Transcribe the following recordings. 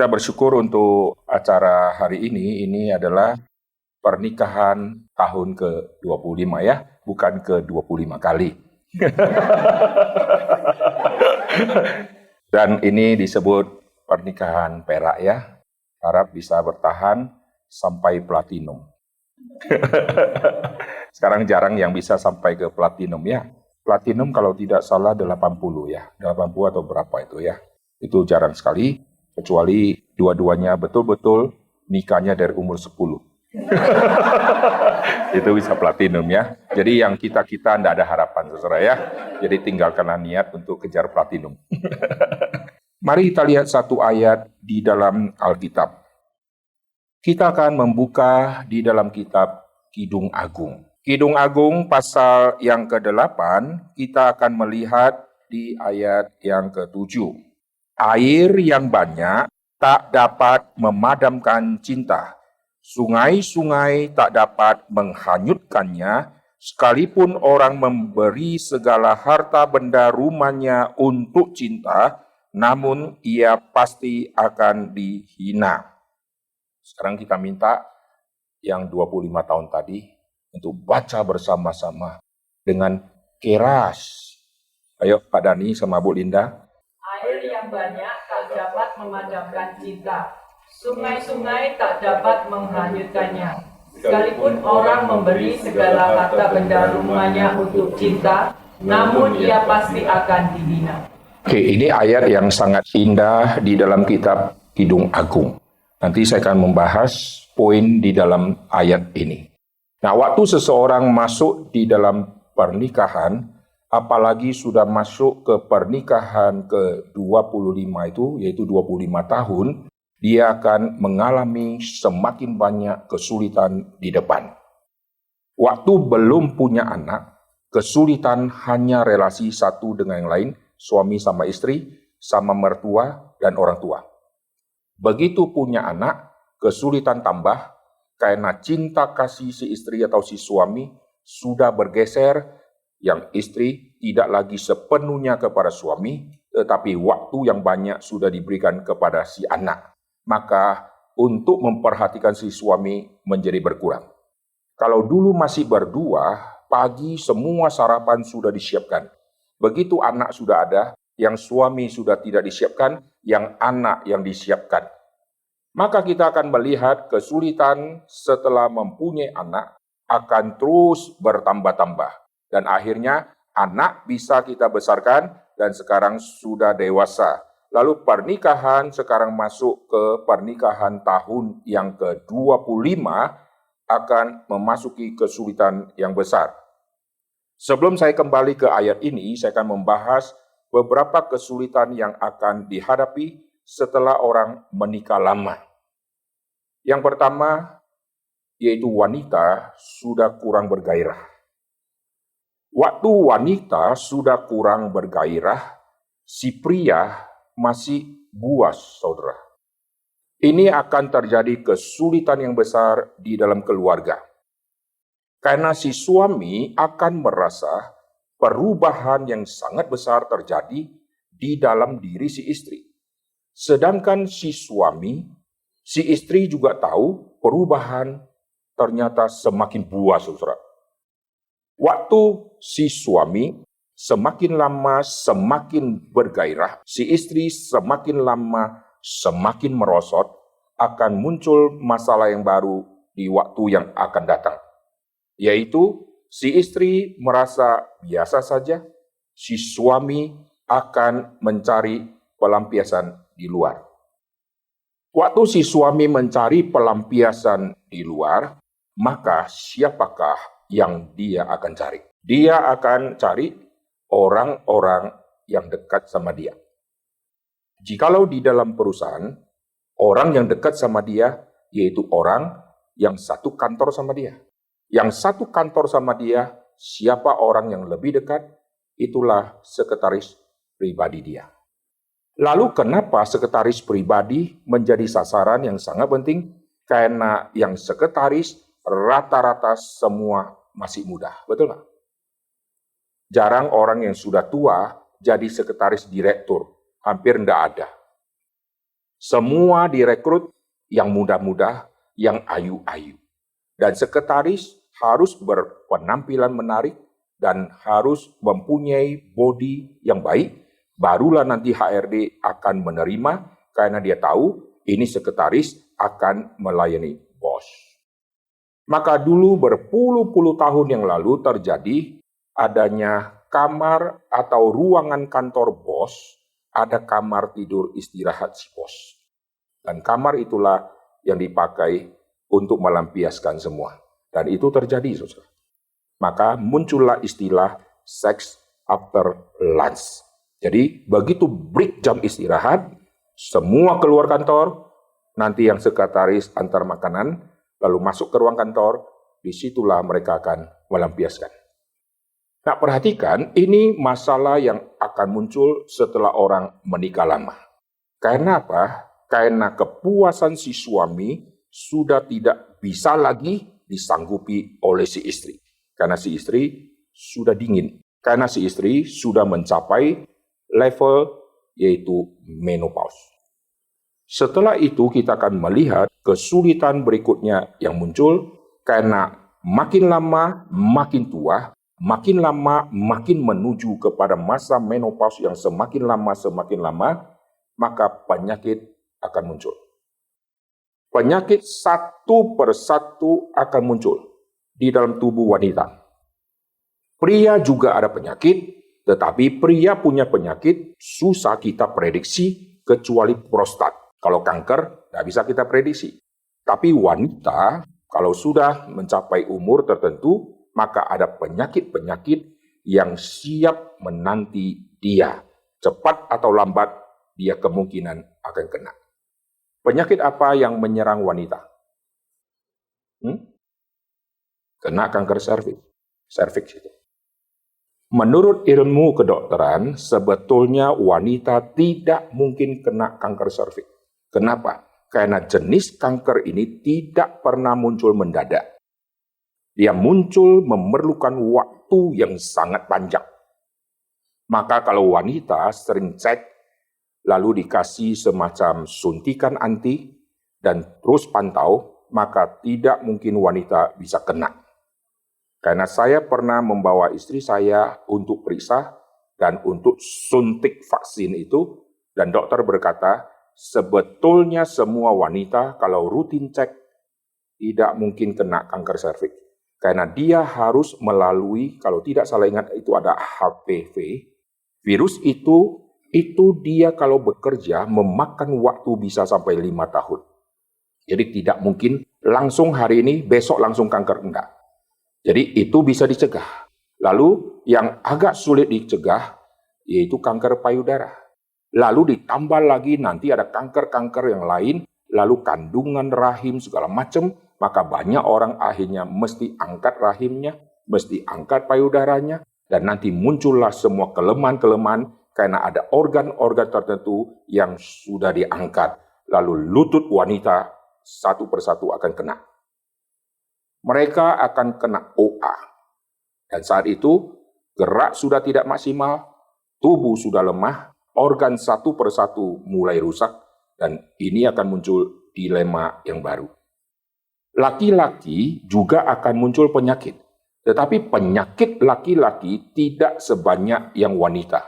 Kita bersyukur untuk acara hari ini. Ini adalah pernikahan tahun ke-25 ya, bukan ke-25 kali. Dan ini disebut pernikahan perak ya. Harap bisa bertahan sampai platinum. Sekarang jarang yang bisa sampai ke platinum ya. Platinum kalau tidak salah 80 ya. 80 atau berapa itu ya. Itu jarang sekali. Kecuali dua-duanya betul-betul nikahnya dari umur 10. Itu bisa platinum ya. Jadi yang kita-kita tidak ada harapan saudara ya. Jadi tinggalkanlah niat untuk kejar platinum. Mari kita lihat satu ayat di dalam Alkitab. Kita akan membuka di dalam kitab Kidung Agung. Kidung Agung pasal yang ke-8, kita akan melihat di ayat yang ke-7. Air yang banyak tak dapat memadamkan cinta. Sungai-sungai tak dapat menghanyutkannya, sekalipun orang memberi segala harta benda rumahnya untuk cinta, namun ia pasti akan dihina. Sekarang kita minta yang 25 tahun tadi untuk baca bersama-sama dengan keras. Ayo Pak Dani sama Bu Linda. Air yang banyak tak dapat memadamkan cinta. Sungai-sungai tak dapat menghanyutkannya. Sekalipun orang memberi segala harta benda rumahnya untuk cinta, namun ia pasti akan dihina. Oke, ini ayat yang sangat indah di dalam kitab Kidung Agung. Nanti saya akan membahas poin di dalam ayat ini. Nah, waktu seseorang masuk di dalam pernikahan, apalagi sudah masuk ke pernikahan ke-25 itu, yaitu 25 tahun, dia akan mengalami semakin banyak kesulitan di depan. Waktu belum punya anak, kesulitan hanya relasi satu dengan yang lain, suami sama istri, sama mertua dan orang tua. Begitu punya anak, kesulitan tambah karena cinta kasih si istri atau si suami sudah bergeser, yang istri tidak lagi sepenuhnya kepada suami, tetapi waktu yang banyak sudah diberikan kepada si anak. Maka untuk memperhatikan si suami menjadi berkurang. Kalau dulu masih berdua, pagi semua sarapan sudah disiapkan. Begitu anak sudah ada, yang suami sudah tidak disiapkan, yang anak yang disiapkan. Maka kita akan melihat kesulitan setelah mempunyai anak akan terus bertambah-tambah. Dan akhirnya anak bisa kita besarkan dan sekarang sudah dewasa. Lalu pernikahan sekarang masuk ke pernikahan tahun yang ke-25 akan memasuki kesulitan yang besar. Sebelum saya kembali ke ayat ini, saya akan membahas beberapa kesulitan yang akan dihadapi setelah orang menikah lama. Yang pertama, yaitu wanita sudah kurang bergairah. Waktu wanita sudah kurang bergairah, si pria masih buas, saudara. Ini akan terjadi kesulitan yang besar di dalam keluarga. Karena si suami akan merasa perubahan yang sangat besar terjadi di dalam diri si istri. Sedangkan si suami, si istri juga tahu perubahan ternyata semakin buas, saudara. Waktu si suami semakin lama semakin bergairah, si istri semakin lama semakin merosot, akan muncul masalah yang baru di waktu yang akan datang. Yaitu si istri merasa biasa saja, si suami akan mencari pelampiasan di luar. Waktu si suami mencari pelampiasan di luar, maka siapakah yang dia akan cari? Dia akan cari orang-orang yang dekat sama dia. Jikalau di dalam perusahaan, orang yang dekat sama dia, yaitu orang yang satu kantor sama dia. Yang satu kantor sama dia, siapa orang yang lebih dekat, itulah sekretaris pribadi dia. Lalu kenapa sekretaris pribadi menjadi sasaran yang sangat penting? Karena yang sekretaris rata-rata semua masih muda, betul nggak? Jarang orang yang sudah tua jadi sekretaris direktur, hampir tidak ada. Semua direkrut yang muda-muda, yang ayu-ayu. Dan sekretaris harus berpenampilan menarik dan harus mempunyai body yang baik. Barulah nanti HRD akan menerima karena dia tahu ini sekretaris akan melayani bos. Maka dulu berpuluh-puluh tahun yang lalu terjadi adanya kamar atau ruangan kantor bos, ada kamar tidur istirahat si bos. Dan kamar itulah yang dipakai untuk melampiaskan semua. Dan itu terjadi, saudara. Maka muncullah istilah sex after lunch. Jadi begitu break jam istirahat, semua keluar kantor, nanti yang sekretaris antar makanan, lalu masuk ke ruang kantor, disitulah mereka akan melampiaskan. Nah, perhatikan, ini masalah yang akan muncul setelah orang menikah lama. Karena apa? Karena kepuasan si suami sudah tidak bisa lagi disanggupi oleh si istri. Karena si istri sudah dingin. Karena si istri sudah mencapai level yaitu menopause. Setelah itu kita akan melihat kesulitan berikutnya yang muncul karena makin lama makin tua, makin lama makin menuju kepada masa menopause yang semakin lama, maka penyakit akan muncul. Penyakit satu persatu akan muncul di dalam tubuh wanita. Pria juga ada penyakit, tetapi pria punya penyakit susah kita prediksi kecuali prostat. Kalau kanker, tidak bisa kita prediksi. Tapi wanita, kalau sudah mencapai umur tertentu, maka ada penyakit-penyakit yang siap menanti dia. Cepat atau lambat, dia kemungkinan akan kena. Penyakit apa yang menyerang wanita? Kena kanker serviks itu. Menurut ilmu kedokteran, sebetulnya wanita tidak mungkin kena kanker serviks. Kenapa? Karena jenis kanker ini tidak pernah muncul mendadak. Dia muncul memerlukan waktu yang sangat panjang. Maka kalau wanita sering cek, lalu dikasih semacam suntikan anti, dan terus pantau, maka tidak mungkin wanita bisa kena. Karena saya pernah membawa istri saya untuk periksa dan untuk suntik vaksin itu, dan dokter berkata, sebetulnya semua wanita kalau rutin cek tidak mungkin kena kanker serviks. Karena dia harus melalui, kalau tidak salah ingat itu ada HPV, virus itu dia kalau bekerja memakan waktu bisa sampai 5 tahun. Jadi tidak mungkin langsung hari ini, besok langsung kanker, enggak. Jadi itu bisa dicegah. Lalu yang agak sulit dicegah yaitu kanker payudara. Lalu ditambah lagi nanti ada kanker-kanker yang lain, lalu kandungan rahim segala macam, maka banyak orang akhirnya mesti angkat rahimnya, mesti angkat payudaranya, dan nanti muncullah semua kelemahan-kelemahan karena ada organ-organ tertentu yang sudah diangkat. Lalu lutut wanita satu persatu akan kena. Mereka akan kena OA. Dan saat itu gerak sudah tidak maksimal, tubuh sudah lemah, organ satu persatu mulai rusak, dan ini akan muncul dilema yang baru. Laki-laki juga akan muncul penyakit, tetapi penyakit laki-laki tidak sebanyak yang wanita.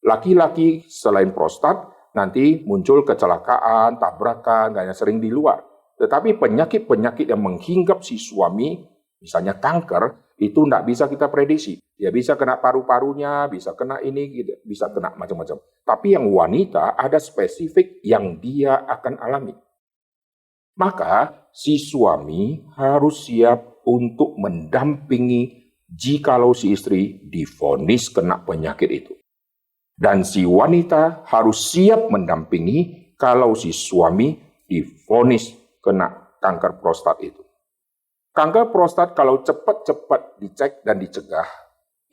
Laki-laki selain prostat, nanti muncul kecelakaan, tabrakan, hanya sering di luar. Tetapi penyakit-penyakit yang menghinggap si suami, misalnya kanker, itu tidak bisa kita prediksi. Ya bisa kena paru-parunya, bisa kena ini, bisa kena macam-macam. Tapi yang wanita ada spesifik yang dia akan alami. Maka si suami harus siap untuk mendampingi jikalau si istri divonis kena penyakit itu. Dan si wanita harus siap mendampingi kalau si suami divonis kena kanker prostat itu. Kanker prostat kalau cepat-cepat dicek dan dicegah,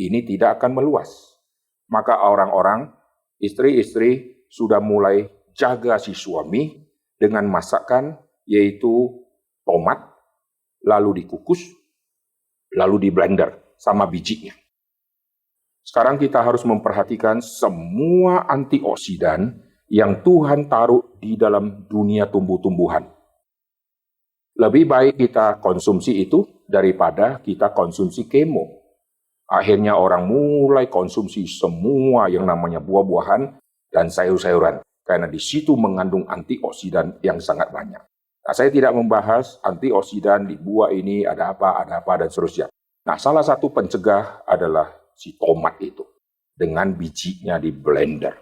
ini tidak akan meluas. Maka orang-orang, istri-istri sudah mulai jaga si suami dengan masakan yaitu tomat, lalu dikukus, lalu di blender sama bijinya. Sekarang kita harus memperhatikan semua antioksidan yang Tuhan taruh di dalam dunia tumbuh-tumbuhan. Lebih baik kita konsumsi itu daripada kita konsumsi kemo. Akhirnya orang mulai konsumsi semua yang namanya buah-buahan dan sayur-sayuran, karena di situ mengandung antioksidan yang sangat banyak. Nah, saya tidak membahas antioksidan di buah ini ada apa, dan seterusnya. Nah, salah satu pencegah adalah si tomat itu, dengan bijinya di blender.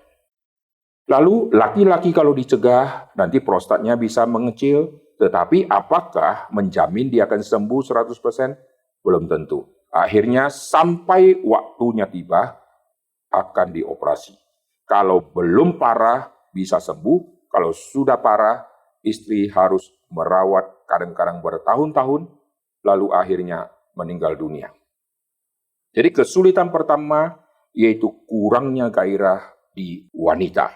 Lalu, laki-laki kalau dicegah, nanti prostatnya bisa mengecil, tetapi apakah menjamin dia akan sembuh 100%? Belum tentu. Akhirnya, sampai waktunya tiba, akan dioperasi. Kalau belum parah, bisa sembuh. Kalau sudah parah, istri harus merawat kadang-kadang bertahun-tahun, lalu akhirnya meninggal dunia. Jadi kesulitan pertama yaitu kurangnya gairah di wanita.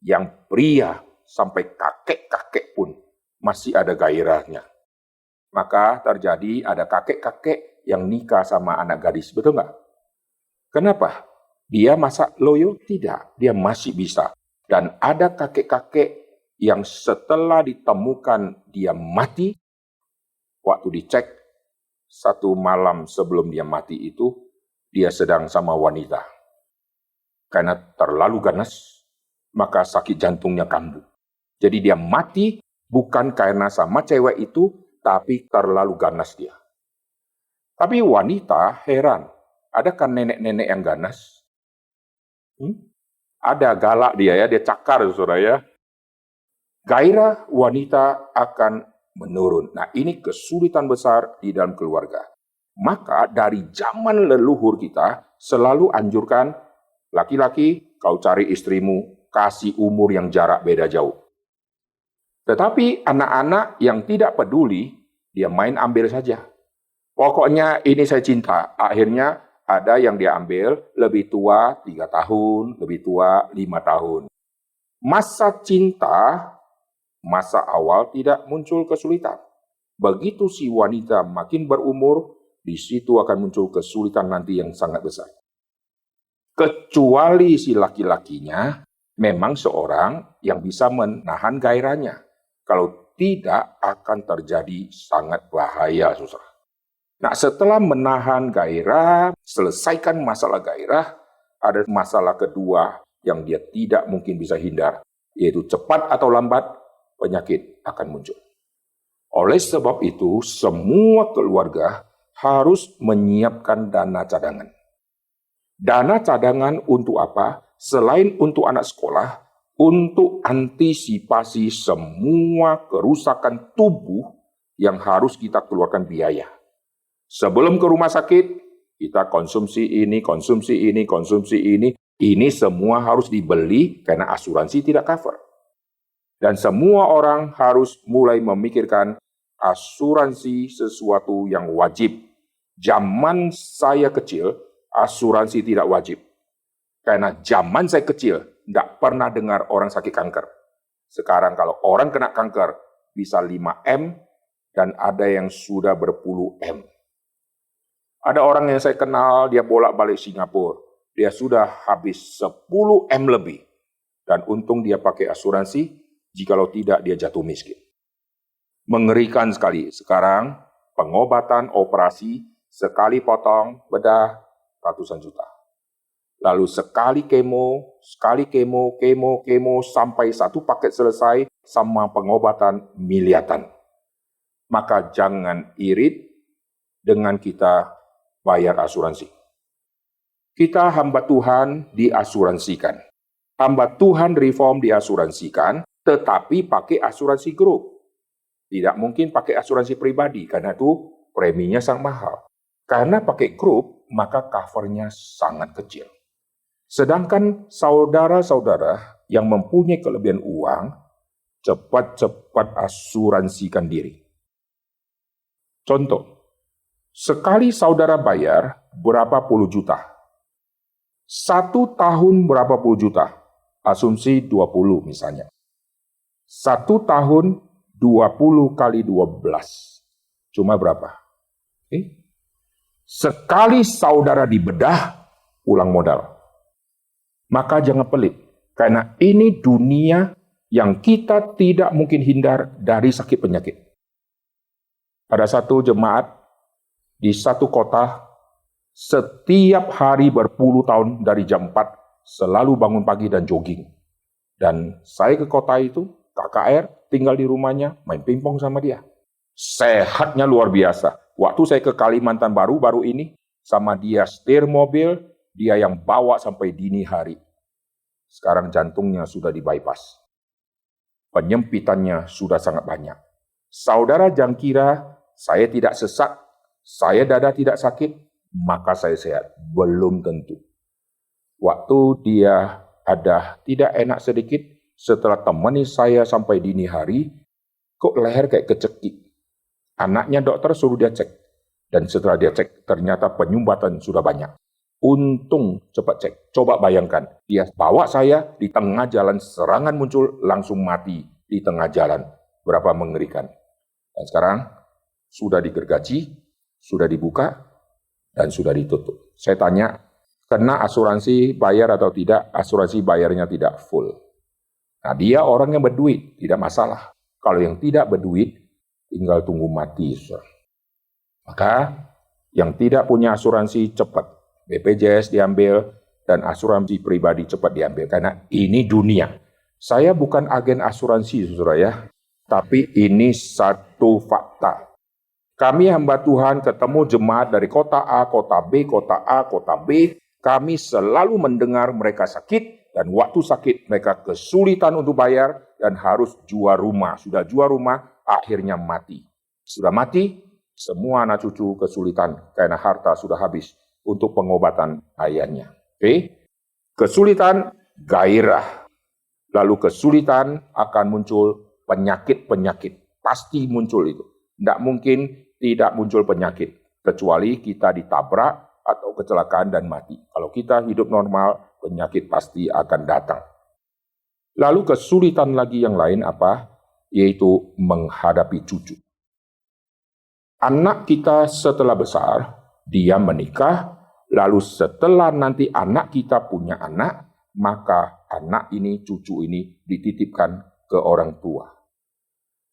Yang pria sampai kakek-kakek pun masih ada gairahnya. Maka terjadi ada kakek-kakek yang nikah sama anak gadis, betul nggak? Kenapa? Dia masa loyo? Tidak, dia masih bisa. Dan ada kakek-kakek yang setelah ditemukan dia mati, waktu dicek, satu malam sebelum dia mati itu, dia sedang sama wanita. Karena terlalu ganas, maka sakit jantungnya kambuh. Jadi dia mati bukan karena sama cewek itu, tapi terlalu ganas dia. Tapi wanita heran, adakah nenek-nenek yang ganas? Ada galak dia ya, dia cakar saudara ya. Gairah wanita akan menurun. Nah, ini kesulitan besar di dalam keluarga. Maka dari zaman leluhur kita selalu anjurkan laki-laki, kau cari istrimu, kasih umur yang jarak beda jauh. Tetapi anak-anak yang tidak peduli, dia main ambil saja. Pokoknya ini saya cinta. Akhirnya ada yang dia ambil lebih tua 3 tahun, lebih tua 5 tahun. Masa cinta, masa awal tidak muncul kesulitan. Begitu si wanita makin berumur, di situ akan muncul kesulitan nanti yang sangat besar. Kecuali si laki-lakinya memang seorang yang bisa menahan gairahnya. Kalau tidak, akan terjadi sangat bahaya, susah. Nah, setelah menahan gairah, selesaikan masalah gairah, ada masalah kedua yang dia tidak mungkin bisa hindar, yaitu cepat atau lambat penyakit akan muncul. Oleh sebab itu, semua keluarga harus menyiapkan dana cadangan. Dana cadangan untuk apa? Selain untuk anak sekolah, untuk antisipasi semua kerusakan tubuh yang harus kita keluarkan biaya. Sebelum ke rumah sakit, kita konsumsi ini, konsumsi ini, konsumsi ini. Ini semua harus dibeli karena asuransi tidak cover. Dan semua orang harus mulai memikirkan asuransi sesuatu yang wajib. Zaman saya kecil, asuransi tidak wajib. Karena zaman saya kecil, nggak pernah dengar orang sakit kanker. Sekarang kalau orang kena kanker, bisa 5M, dan ada yang sudah berpuluh M. Ada orang yang saya kenal, dia bolak-balik Singapura. Dia sudah habis 10M lebih. Dan untung dia pakai asuransi, jikalau tidak dia jatuh miskin. Mengerikan sekali. Sekarang, pengobatan, operasi, sekali potong, bedah, ratusan juta. Lalu sekali kemo, sampai satu paket selesai, sama pengobatan miliaran. Maka jangan irit dengan kita bayar asuransi. Kita hamba Tuhan diasuransikan. Hamba Tuhan reform diasuransikan, tetapi pakai asuransi grup. Tidak mungkin pakai asuransi pribadi, karena itu preminya sangat mahal. Karena pakai grup, maka covernya sangat kecil. Sedangkan saudara-saudara yang mempunyai kelebihan uang, cepat-cepat asuransikan diri. Contoh, sekali saudara bayar berapa puluh juta. 1 tahun berapa puluh juta. Asumsi 20 misalnya. 1 tahun 20 kali 12. Cuma berapa? Sekali saudara dibedah, ulang modal. Maka jangan pelit. Karena ini dunia yang kita tidak mungkin hindar dari sakit penyakit. Ada satu jemaat di satu kota, setiap hari berpuluh tahun dari jam 4 selalu bangun pagi dan jogging. Dan saya ke kota itu, KKR, tinggal di rumahnya, main pingpong sama dia. Sehatnya luar biasa. Waktu saya ke Kalimantan baru ini, sama dia setir mobil, dia yang bawa sampai dini hari. Sekarang jantungnya sudah di bypass. Penyempitannya sudah sangat banyak. Saudara jangan kira saya tidak sesak, saya dada tidak sakit, maka saya sehat. Belum tentu. Waktu dia ada tidak enak sedikit, setelah temani saya sampai dini hari, kok leher kayak kecekik. Anaknya dokter suruh dia cek. Dan setelah dia cek, ternyata penyumbatan sudah banyak. Untung cepat cek. Coba bayangkan, dia bawa saya di tengah jalan, serangan muncul, langsung mati di tengah jalan. Berapa mengerikan. Dan sekarang sudah digergaji, sudah dibuka, dan sudah ditutup. Saya tanya, kena asuransi bayar atau tidak? Asuransi bayarnya tidak full. Nah, dia orang yang berduit, tidak masalah. Kalau yang tidak berduit, tinggal tunggu mati. Maka, yang tidak punya asuransi cepat. BPJS diambil, dan asuransi pribadi cepat diambil. Karena ini dunia. Saya bukan agen asuransi, saudara ya. Tapi ini satu fakta. Kami hamba Tuhan ketemu jemaat dari kota A, kota B, kota A, kota B. Kami selalu mendengar mereka sakit, dan waktu sakit mereka kesulitan untuk bayar, dan harus jual rumah. Sudah jual rumah, akhirnya mati. Sudah mati, semua anak cucu kesulitan, karena harta sudah habis untuk pengobatan ayahnya. Oke? Kesulitan, gairah. Lalu kesulitan akan muncul penyakit-penyakit. Pasti muncul itu. Tidak mungkin tidak muncul penyakit. Kecuali kita ditabrak atau kecelakaan dan mati. Kalau kita hidup normal, penyakit pasti akan datang. Lalu kesulitan lagi yang lain apa? Yaitu menghadapi cucu. Anak kita setelah besar, dia menikah, lalu setelah nanti anak kita punya anak, maka anak ini, cucu ini dititipkan ke orang tua.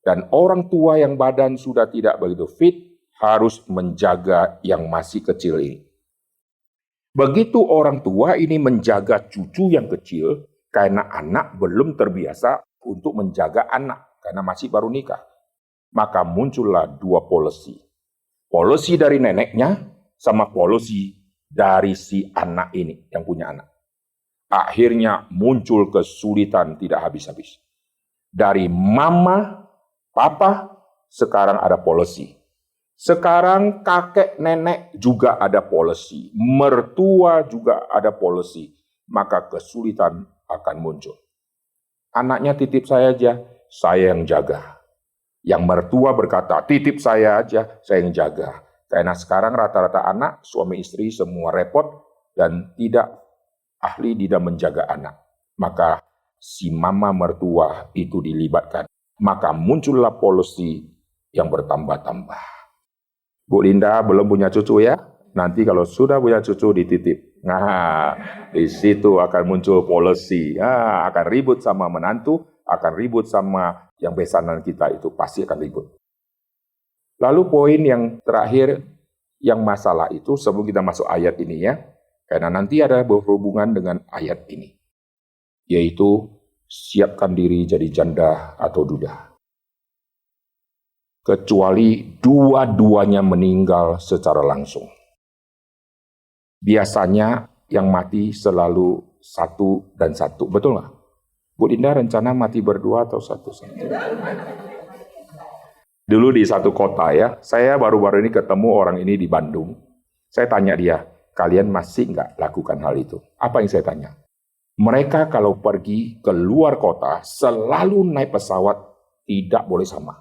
Dan orang tua yang badan sudah tidak begitu fit, harus menjaga yang masih kecil ini. Begitu orang tua ini menjaga cucu yang kecil, karena anak belum terbiasa untuk menjaga anak, karena masih baru nikah. Maka muncullah dua polisi. Polisi dari neneknya, sama polisi dari si anak ini, yang punya anak. Akhirnya muncul kesulitan tidak habis-habis. Dari mama, papa, sekarang ada polisi. Sekarang kakek nenek juga ada polisi. Mertua juga ada polisi. Maka kesulitan akan muncul. Anaknya titip saya aja, saya yang jaga. Yang mertua berkata, titip saya aja, saya yang jaga. Karena sekarang rata-rata anak, suami istri semua repot dan tidak ahli di dalam menjaga anak. Maka si mama mertua itu dilibatkan. Maka muncullah polisi yang bertambah-tambah. Bu Linda belum punya cucu ya? Nanti kalau sudah punya cucu dititip. Nah, di situ akan muncul polisi. Nah, akan ribut sama menantu, akan ribut sama yang besanan kita itu. Pasti akan ribut. Lalu poin yang terakhir, yang masalah itu sebelum kita masuk ayat ini ya. Karena nanti ada berhubungan dengan ayat ini. Yaitu, siapkan diri jadi janda atau duda. Kecuali dua-duanya meninggal secara langsung. Biasanya yang mati selalu satu dan satu, betul nggak? Bu Linda rencana mati berdua atau satu-satu? Dulu di satu kota ya, saya baru-baru ini ketemu orang ini di Bandung. Saya tanya dia, kalian masih nggak lakukan hal itu? Apa yang saya tanya? Mereka kalau pergi ke luar kota, selalu naik pesawat, tidak boleh sama.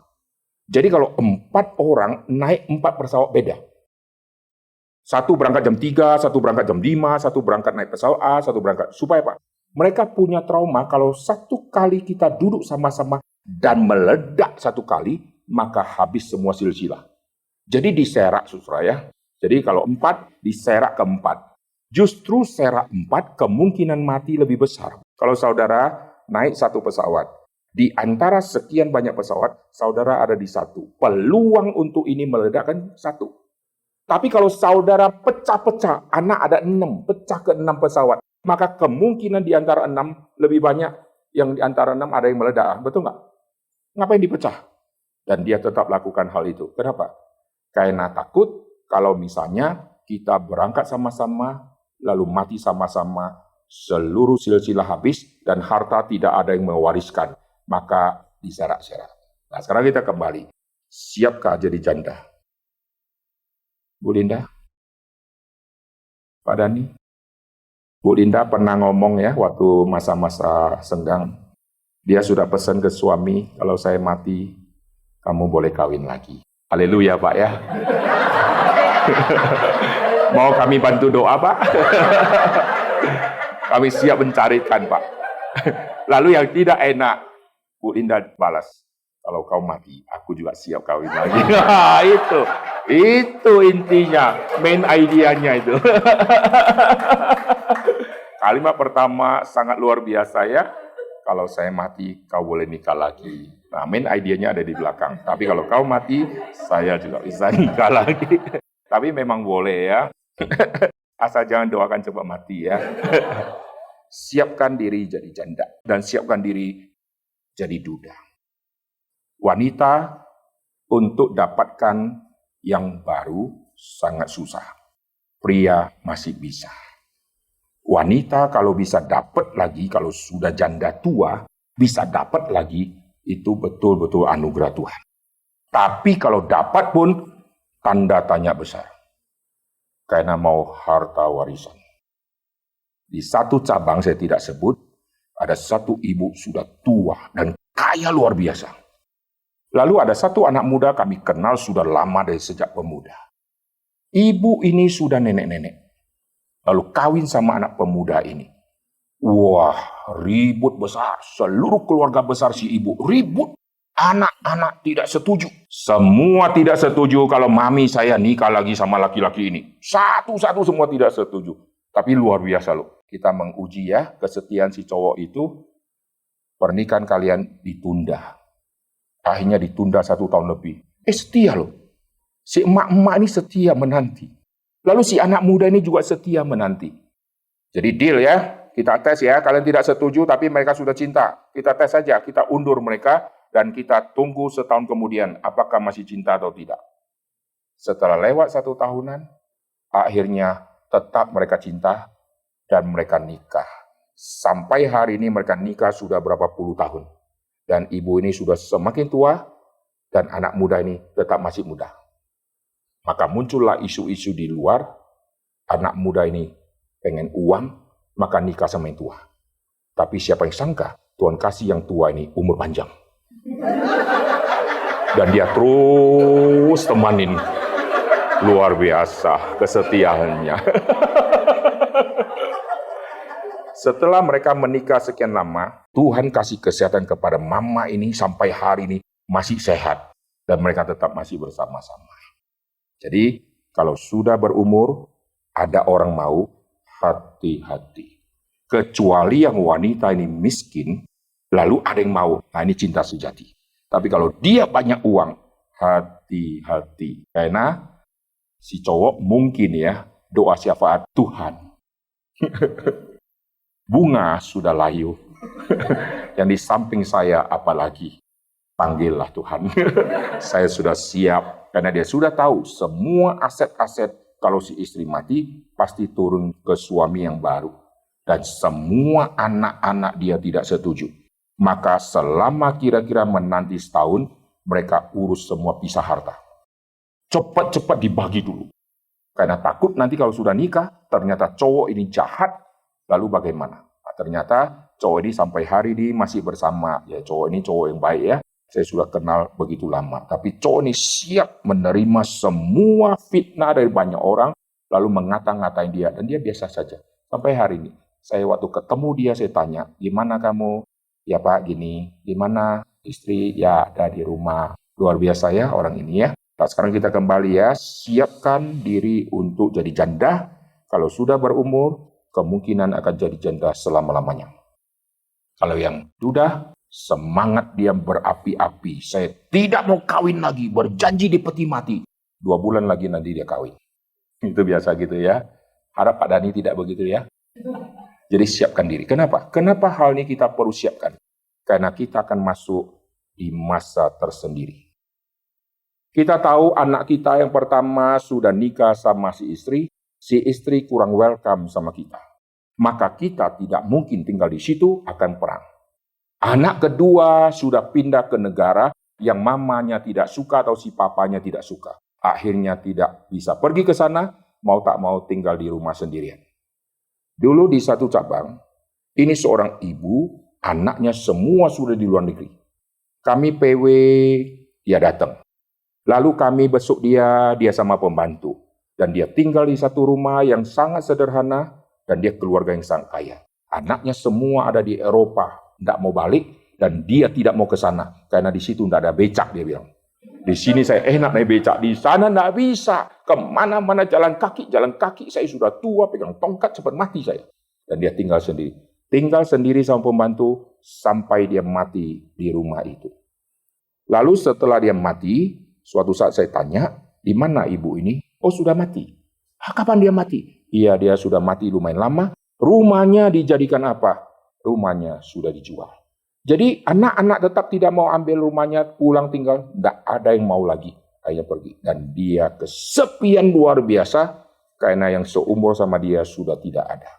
Jadi kalau 4 orang naik 4 pesawat beda. Satu berangkat jam 3, satu berangkat jam 5, satu berangkat naik pesawat A, satu berangkat. Supaya apa? Mereka punya trauma kalau satu kali kita duduk sama-sama dan meledak satu kali, maka habis semua silsilah. Jadi diserak, saudara ya. Jadi kalau 4, diserak ke 4. Justru serak 4, kemungkinan mati lebih besar. Kalau saudara naik satu pesawat, di antara sekian banyak pesawat, saudara ada di satu. Peluang untuk ini meledak kan satu. Tapi kalau saudara pecah-pecah, anak ada 6, pecah ke 6 pesawat, maka kemungkinan di antara 6 lebih banyak yang di antara 6 ada yang meledak. Betul nggak? Ngapain dipecah? Dan dia tetap lakukan hal itu. Kenapa? Karena takut kalau misalnya kita berangkat sama-sama, lalu mati sama-sama, seluruh silsilah habis, dan harta tidak ada yang mewariskan. Maka diserak-serak. Nah, sekarang kita kembali. Siapkah jadi janda? Bu Linda? Pak Dani? Bu Linda pernah ngomong ya, waktu masa-masa senggang, dia sudah pesan ke suami, kalau saya mati, kamu boleh kawin lagi. Haleluya, Pak ya. Mau kami bantu doa, Pak? Kami siap mencarikan, Pak. Lalu yang tidak enak, Bu Linda balas, kalau kau mati, aku juga siap kawin lagi. Itu intinya, main idenya itu. Kalimat pertama sangat luar biasa ya. Kalau saya mati, kau boleh nikah lagi. Nah, main idenya ada di belakang. Tapi kalau kau mati, saya juga bisa nikah lagi. Tapi memang boleh ya. Asal jangan doakan cepat mati ya. Siapkan diri jadi janda. Dan siapkan diri jadi duda. Wanita untuk dapatkan yang baru sangat susah. Pria masih bisa. Wanita kalau bisa dapat lagi, kalau sudah janda tua, bisa dapat lagi, itu betul-betul anugerah Tuhan. Tapi kalau dapat pun, tanda tanya besar. Karena mau harta warisan. Di satu cabang saya tidak sebut, ada satu ibu sudah tua dan kaya luar biasa. Lalu ada satu anak muda kami kenal sudah lama dari sejak pemuda. Ibu ini sudah nenek-nenek. Lalu kawin sama anak pemuda ini. Wah, ribut besar. Seluruh keluarga besar si ibu ribut. Anak-anak tidak setuju. Semua tidak setuju kalau mami saya nikah lagi sama laki-laki ini. Satu-satu semua tidak setuju. Tapi luar biasa loh. Kita menguji ya kesetiaan si cowok itu. Pernikahan kalian ditunda. Akhirnya ditunda 1 tahun lebih. Setia loh. Si emak-emak ini setia menanti. Lalu si anak muda ini juga setia menanti. Jadi deal ya. Kita tes ya. Kalian tidak setuju tapi mereka sudah cinta. Kita tes saja. Kita undur mereka. Dan kita tunggu setahun kemudian. Apakah masih cinta atau tidak. Setelah lewat 1 tahunan. Akhirnya tetap mereka cinta. Dan mereka nikah. Sampai hari ini mereka nikah sudah berapa puluh tahun. Dan ibu ini sudah semakin tua. Dan anak muda ini tetap masih muda. Maka muncullah isu-isu di luar. Anak muda ini pengen uang. Maka nikah sama yang tua. Tapi siapa yang sangka. Tuhan kasih yang tua ini umur panjang. Dan dia terus temanin. Luar biasa kesetiaannya. Setelah mereka menikah sekian lama, Tuhan kasih kesehatan kepada mama ini sampai hari ini masih sehat. Dan mereka tetap masih bersama-sama. Jadi, kalau sudah berumur, ada orang mau, hati-hati. Kecuali yang wanita ini miskin, lalu ada yang mau. Nah, ini cinta sejati. Tapi kalau dia banyak uang, hati-hati. Karena si cowok mungkin ya, doa syafaat Tuhan. Bunga sudah layu. Yang di samping saya apalagi. Panggillah Tuhan. Saya sudah siap. Karena dia sudah tahu semua aset-aset kalau si istri mati pasti turun ke suami yang baru. Dan semua anak-anak dia tidak setuju. Maka selama kira-kira menanti setahun, mereka urus semua pisah harta. Cepat-cepat dibagi dulu. Karena takut nanti kalau sudah nikah, ternyata cowok ini jahat. Lalu bagaimana? Nah, ternyata cowok ini sampai hari ini masih bersama. Ya, cowok ini cowok yang baik ya. Saya sudah kenal begitu lama. Tapi cowok ini siap menerima semua fitnah dari banyak orang. Lalu mengata-ngatain dia. Dan dia biasa saja. Sampai hari ini. Saya waktu ketemu dia, saya tanya, gimana kamu? Ya Pak, gini. Gimana istri? Ya, ada di rumah. Luar biasa ya orang ini ya. Nah, sekarang kita kembali ya. Siapkan diri untuk jadi janda. Kalau sudah berumur, kemungkinan akan jadi janda selama-lamanya. Kalau yang duda, semangat dia berapi-api. Saya tidak mau kawin lagi, berjanji di peti mati. 2 bulan lagi nanti dia kawin. Itu biasa gitu ya. Harap Pak Dhani tidak begitu ya. Jadi siapkan diri. Kenapa? Kenapa hal ini kita perlu siapkan? Karena kita akan masuk di masa tersendiri. Kita tahu anak kita yang pertama sudah nikah sama si istri kurang welcome sama kita. Maka kita tidak mungkin tinggal di situ, akan perang. Anak kedua sudah pindah ke negara yang mamanya tidak suka atau si papanya tidak suka. Akhirnya tidak bisa pergi ke sana, mau tak mau tinggal di rumah sendirian. Dulu di satu cabang, ini seorang ibu, anaknya semua sudah di luar negeri. Kami PW, dia datang. Lalu kami besuk dia sama pembantu. Dan dia tinggal di satu rumah yang sangat sederhana, dan dia keluarga yang sangat kaya. Anaknya semua ada di Eropa, tidak mau balik, dan dia tidak mau ke sana. Karena di situ tidak ada becak, dia bilang. Di sini saya enak naik becak, di sana tidak bisa. Kemana-mana jalan kaki, saya sudah tua, pegang tongkat, cepat mati saya. Dan dia tinggal sendiri. Tinggal sendiri sama pembantu, sampai dia mati di rumah itu. Lalu setelah dia mati, suatu saat saya tanya, di mana ibu ini? Oh, sudah mati. Kapan dia mati? Iya, dia sudah mati lumayan lama. Rumahnya dijadikan apa? Rumahnya sudah dijual. Jadi anak-anak tetap tidak mau ambil rumahnya, pulang tinggal. Tidak ada yang mau lagi. Akhirnya pergi. Dan dia kesepian luar biasa, karena yang seumur sama dia sudah tidak ada.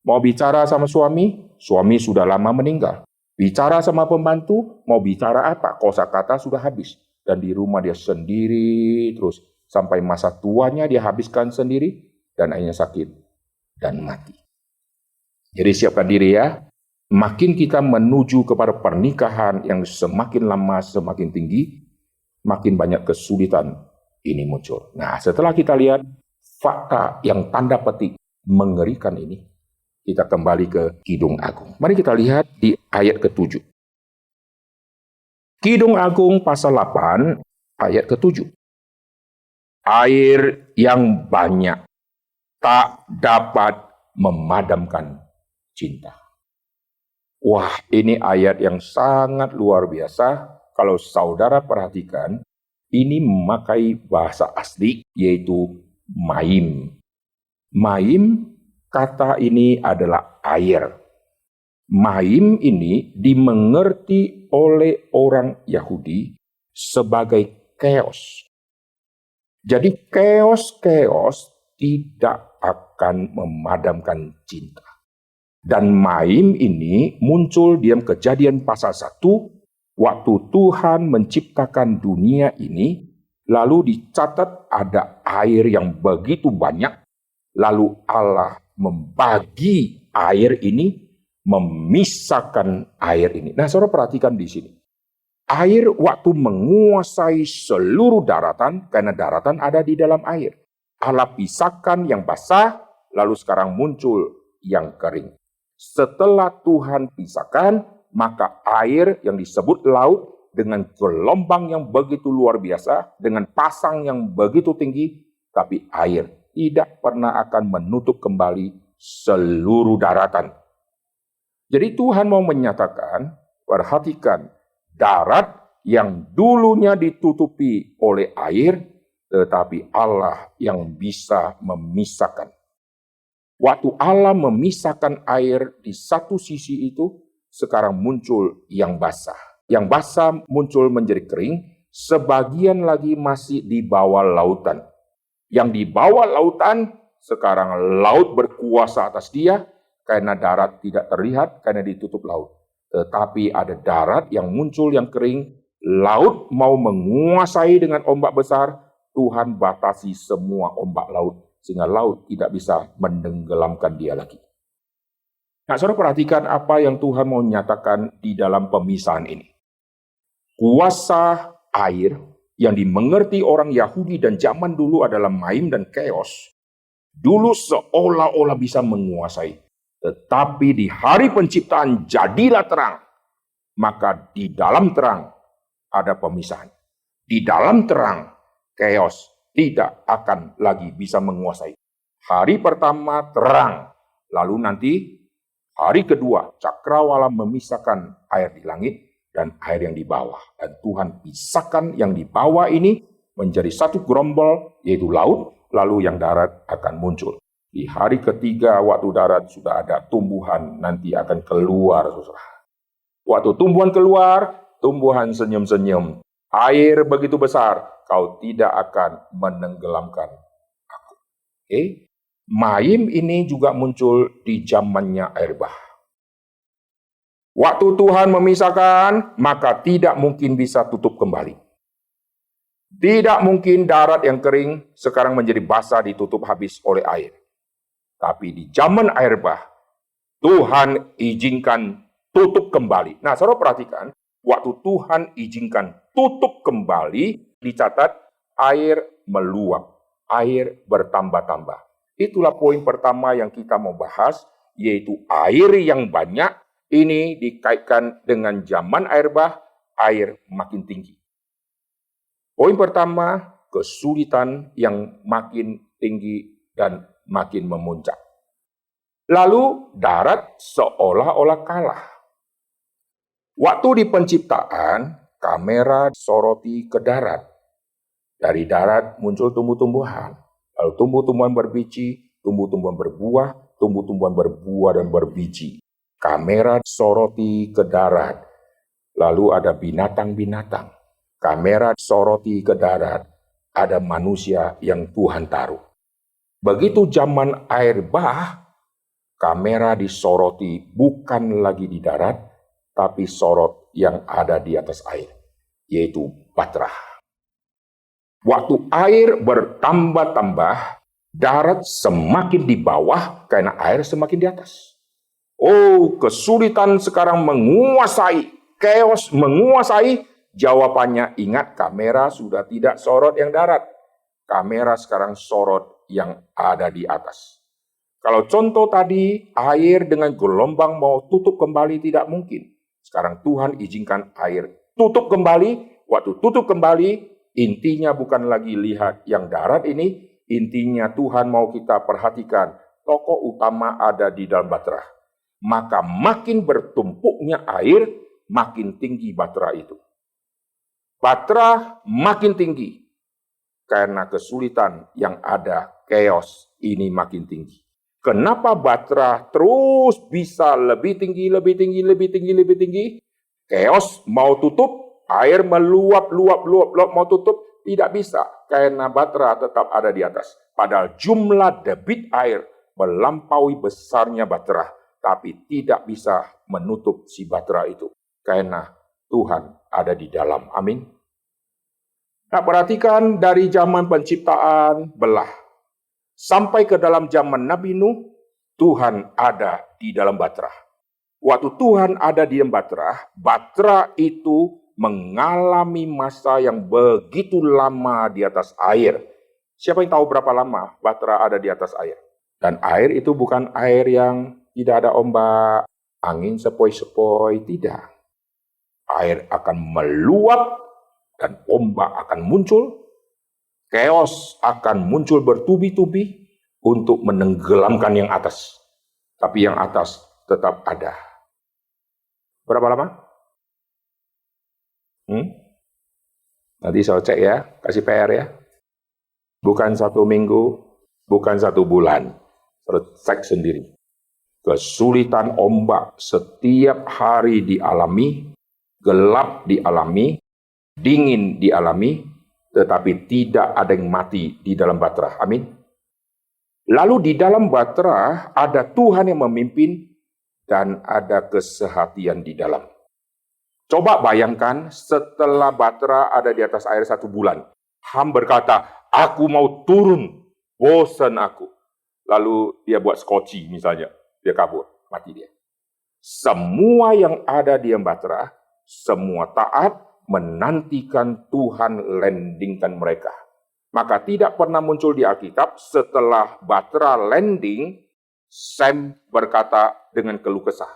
Mau bicara sama suami sudah lama meninggal. Bicara sama pembantu, mau bicara apa? Kosakata sudah habis. Dan di rumah dia sendiri terus. Sampai masa tuanya dia habiskan sendiri. Dan akhirnya sakit dan mati. Jadi siapkan diri ya. Makin kita menuju kepada pernikahan yang semakin lama, semakin tinggi, makin banyak kesulitan ini muncul. Nah, setelah kita lihat fakta yang tanda petik mengerikan ini, kita kembali ke Kidung Agung. Mari kita lihat di ayat ke-7. Kidung Agung pasal 8 ayat ke-7. Air yang banyak tak dapat memadamkan cinta. Wah, ini ayat yang sangat luar biasa. Kalau saudara perhatikan, ini memakai bahasa asli, yaitu maim. Maim, kata ini adalah air. Maim ini dimengerti oleh orang Yahudi sebagai chaos. Jadi chaos tidak akan memadamkan cinta. Dan maim ini muncul di dalam Kejadian pasal 1, waktu Tuhan menciptakan dunia ini, lalu dicatat ada air yang begitu banyak, lalu Allah membagi air ini, memisahkan air ini. Nah, saudara perhatikan di sini. Air waktu menguasai seluruh daratan, karena daratan ada di dalam air. Allah pisahkan yang basah, lalu sekarang muncul yang kering. Setelah Tuhan pisahkan, maka air yang disebut laut dengan gelombang yang begitu luar biasa, dengan pasang yang begitu tinggi, tapi air tidak pernah akan menutup kembali seluruh daratan. Jadi Tuhan mau menyatakan, perhatikan, darat yang dulunya ditutupi oleh air, tetapi Allah yang bisa memisahkan. Waktu Allah memisahkan air di satu sisi itu, sekarang muncul yang basah. Yang basah muncul menjadi kering, sebagian lagi masih di bawah lautan. Yang di bawah lautan, sekarang laut berkuasa atas dia, karena darat tidak terlihat, karena ditutup laut. Tetapi ada darat yang muncul yang kering, laut mau menguasai dengan ombak besar, Tuhan batasi semua ombak laut, sehingga laut tidak bisa menenggelamkan dia lagi. Nah, saudara perhatikan apa yang Tuhan mau nyatakan di dalam pemisahan ini. Kuasa air yang dimengerti orang Yahudi dan zaman dulu adalah maim dan chaos, dulu seolah-olah bisa menguasai. Tetapi di hari penciptaan jadilah terang, maka di dalam terang ada pemisahan. Di dalam terang, chaos tidak akan lagi bisa menguasai. Hari pertama terang, lalu nanti Hari kedua, cakrawala memisahkan air di langit dan air yang di bawah. Dan Tuhan pisahkan yang di bawah ini menjadi satu gerombol, yaitu laut, lalu yang darat akan muncul. Di hari ketiga, waktu darat sudah ada tumbuhan, nanti akan keluar, saudara. Waktu tumbuhan keluar, tumbuhan senyum-senyum. Air begitu besar, kau tidak akan menenggelamkan aku. Oke? Mayim ini juga muncul di zamannya air bah. Waktu Tuhan memisahkan, maka tidak mungkin bisa tutup kembali. Tidak mungkin darat yang kering sekarang menjadi basah ditutup habis oleh air. Tapi di zaman air bah, Tuhan izinkan tutup kembali. Nah, saudara perhatikan, waktu Tuhan izinkan tutup kembali, dicatat air meluap, air bertambah-tambah. Itulah poin pertama yang kita mau bahas, yaitu air yang banyak ini dikaitkan dengan zaman air bah, air makin tinggi. Poin pertama, kesulitan yang makin tinggi dan makin memuncak. Lalu darat seolah-olah kalah. Waktu di penciptaan, kamera soroti ke darat. Dari darat muncul tumbuh-tumbuhan. Lalu tumbuh-tumbuhan berbiji, tumbuh-tumbuhan berbuah, tumbuh-tumbuhan berbuah dan berbiji. Kamera soroti ke darat. Lalu ada binatang-binatang. Kamera soroti ke darat. Ada manusia yang Tuhan taruh. Begitu zaman air bah, kamera disoroti bukan lagi di darat, tapi sorot yang ada di atas air, yaitu Batrah. Waktu air bertambah-tambah, darat semakin di bawah karena air semakin di atas. Oh, kesulitan sekarang menguasai, chaos menguasai. Jawabannya, ingat, kamera sudah tidak sorot yang darat. Kamera sekarang sorot yang ada di atas. Kalau contoh tadi, air dengan gelombang mau tutup kembali tidak mungkin. Sekarang Tuhan izinkan air tutup kembali. Waktu tutup kembali, intinya bukan lagi lihat yang darat ini. Intinya Tuhan mau kita perhatikan, tokoh utama ada di dalam Batrah. Maka makin bertumpuknya air, makin tinggi Batrah itu. Batrah makin tinggi. Karena kesulitan yang ada, chaos ini makin tinggi. Kenapa Batrah terus bisa lebih tinggi, lebih tinggi, lebih tinggi, lebih tinggi? Chaos mau tutup, air meluap, mau tutup, tidak bisa. Karena Batrah tetap ada di atas. Padahal jumlah debit air melampaui besarnya Batrah. Tapi tidak bisa menutup si Batrah itu. Karena Tuhan ada di dalam. Amin. Nah, perhatikan dari zaman penciptaan belah. Sampai ke dalam zaman Nabi Nuh, Tuhan ada di dalam Batrah. Waktu Tuhan ada di dalam Batrah, Batrah itu mengalami masa yang begitu lama di atas air. Siapa yang tahu berapa lama Batrah ada di atas air? Dan air itu bukan air yang tidak ada ombak, angin sepoi-sepoi, tidak. Air akan meluap dan ombak akan muncul. Chaos akan muncul bertubi-tubi untuk menenggelamkan yang atas. Tapi yang atas tetap ada. Berapa lama? Nanti saya cek ya, kasih PR ya. Bukan 1 minggu, bukan 1 bulan. Terus cek sendiri. Kesulitan ombak setiap hari dialami, gelap dialami, dingin dialami, tetapi tidak ada yang mati di dalam Batrah. Amin. Lalu di dalam Batrah ada Tuhan yang memimpin dan ada kesehatian di dalam. Coba bayangkan setelah Batrah ada di atas air 1 bulan. Ham berkata, aku mau turun, bosan aku. Lalu dia buat skoci misalnya, dia kabur, mati dia. Semua yang ada di Batrah, semua taat, menantikan Tuhan landingkan mereka. Maka tidak pernah muncul di Alkitab setelah Batrah landing, Sem berkata dengan keluh kesah.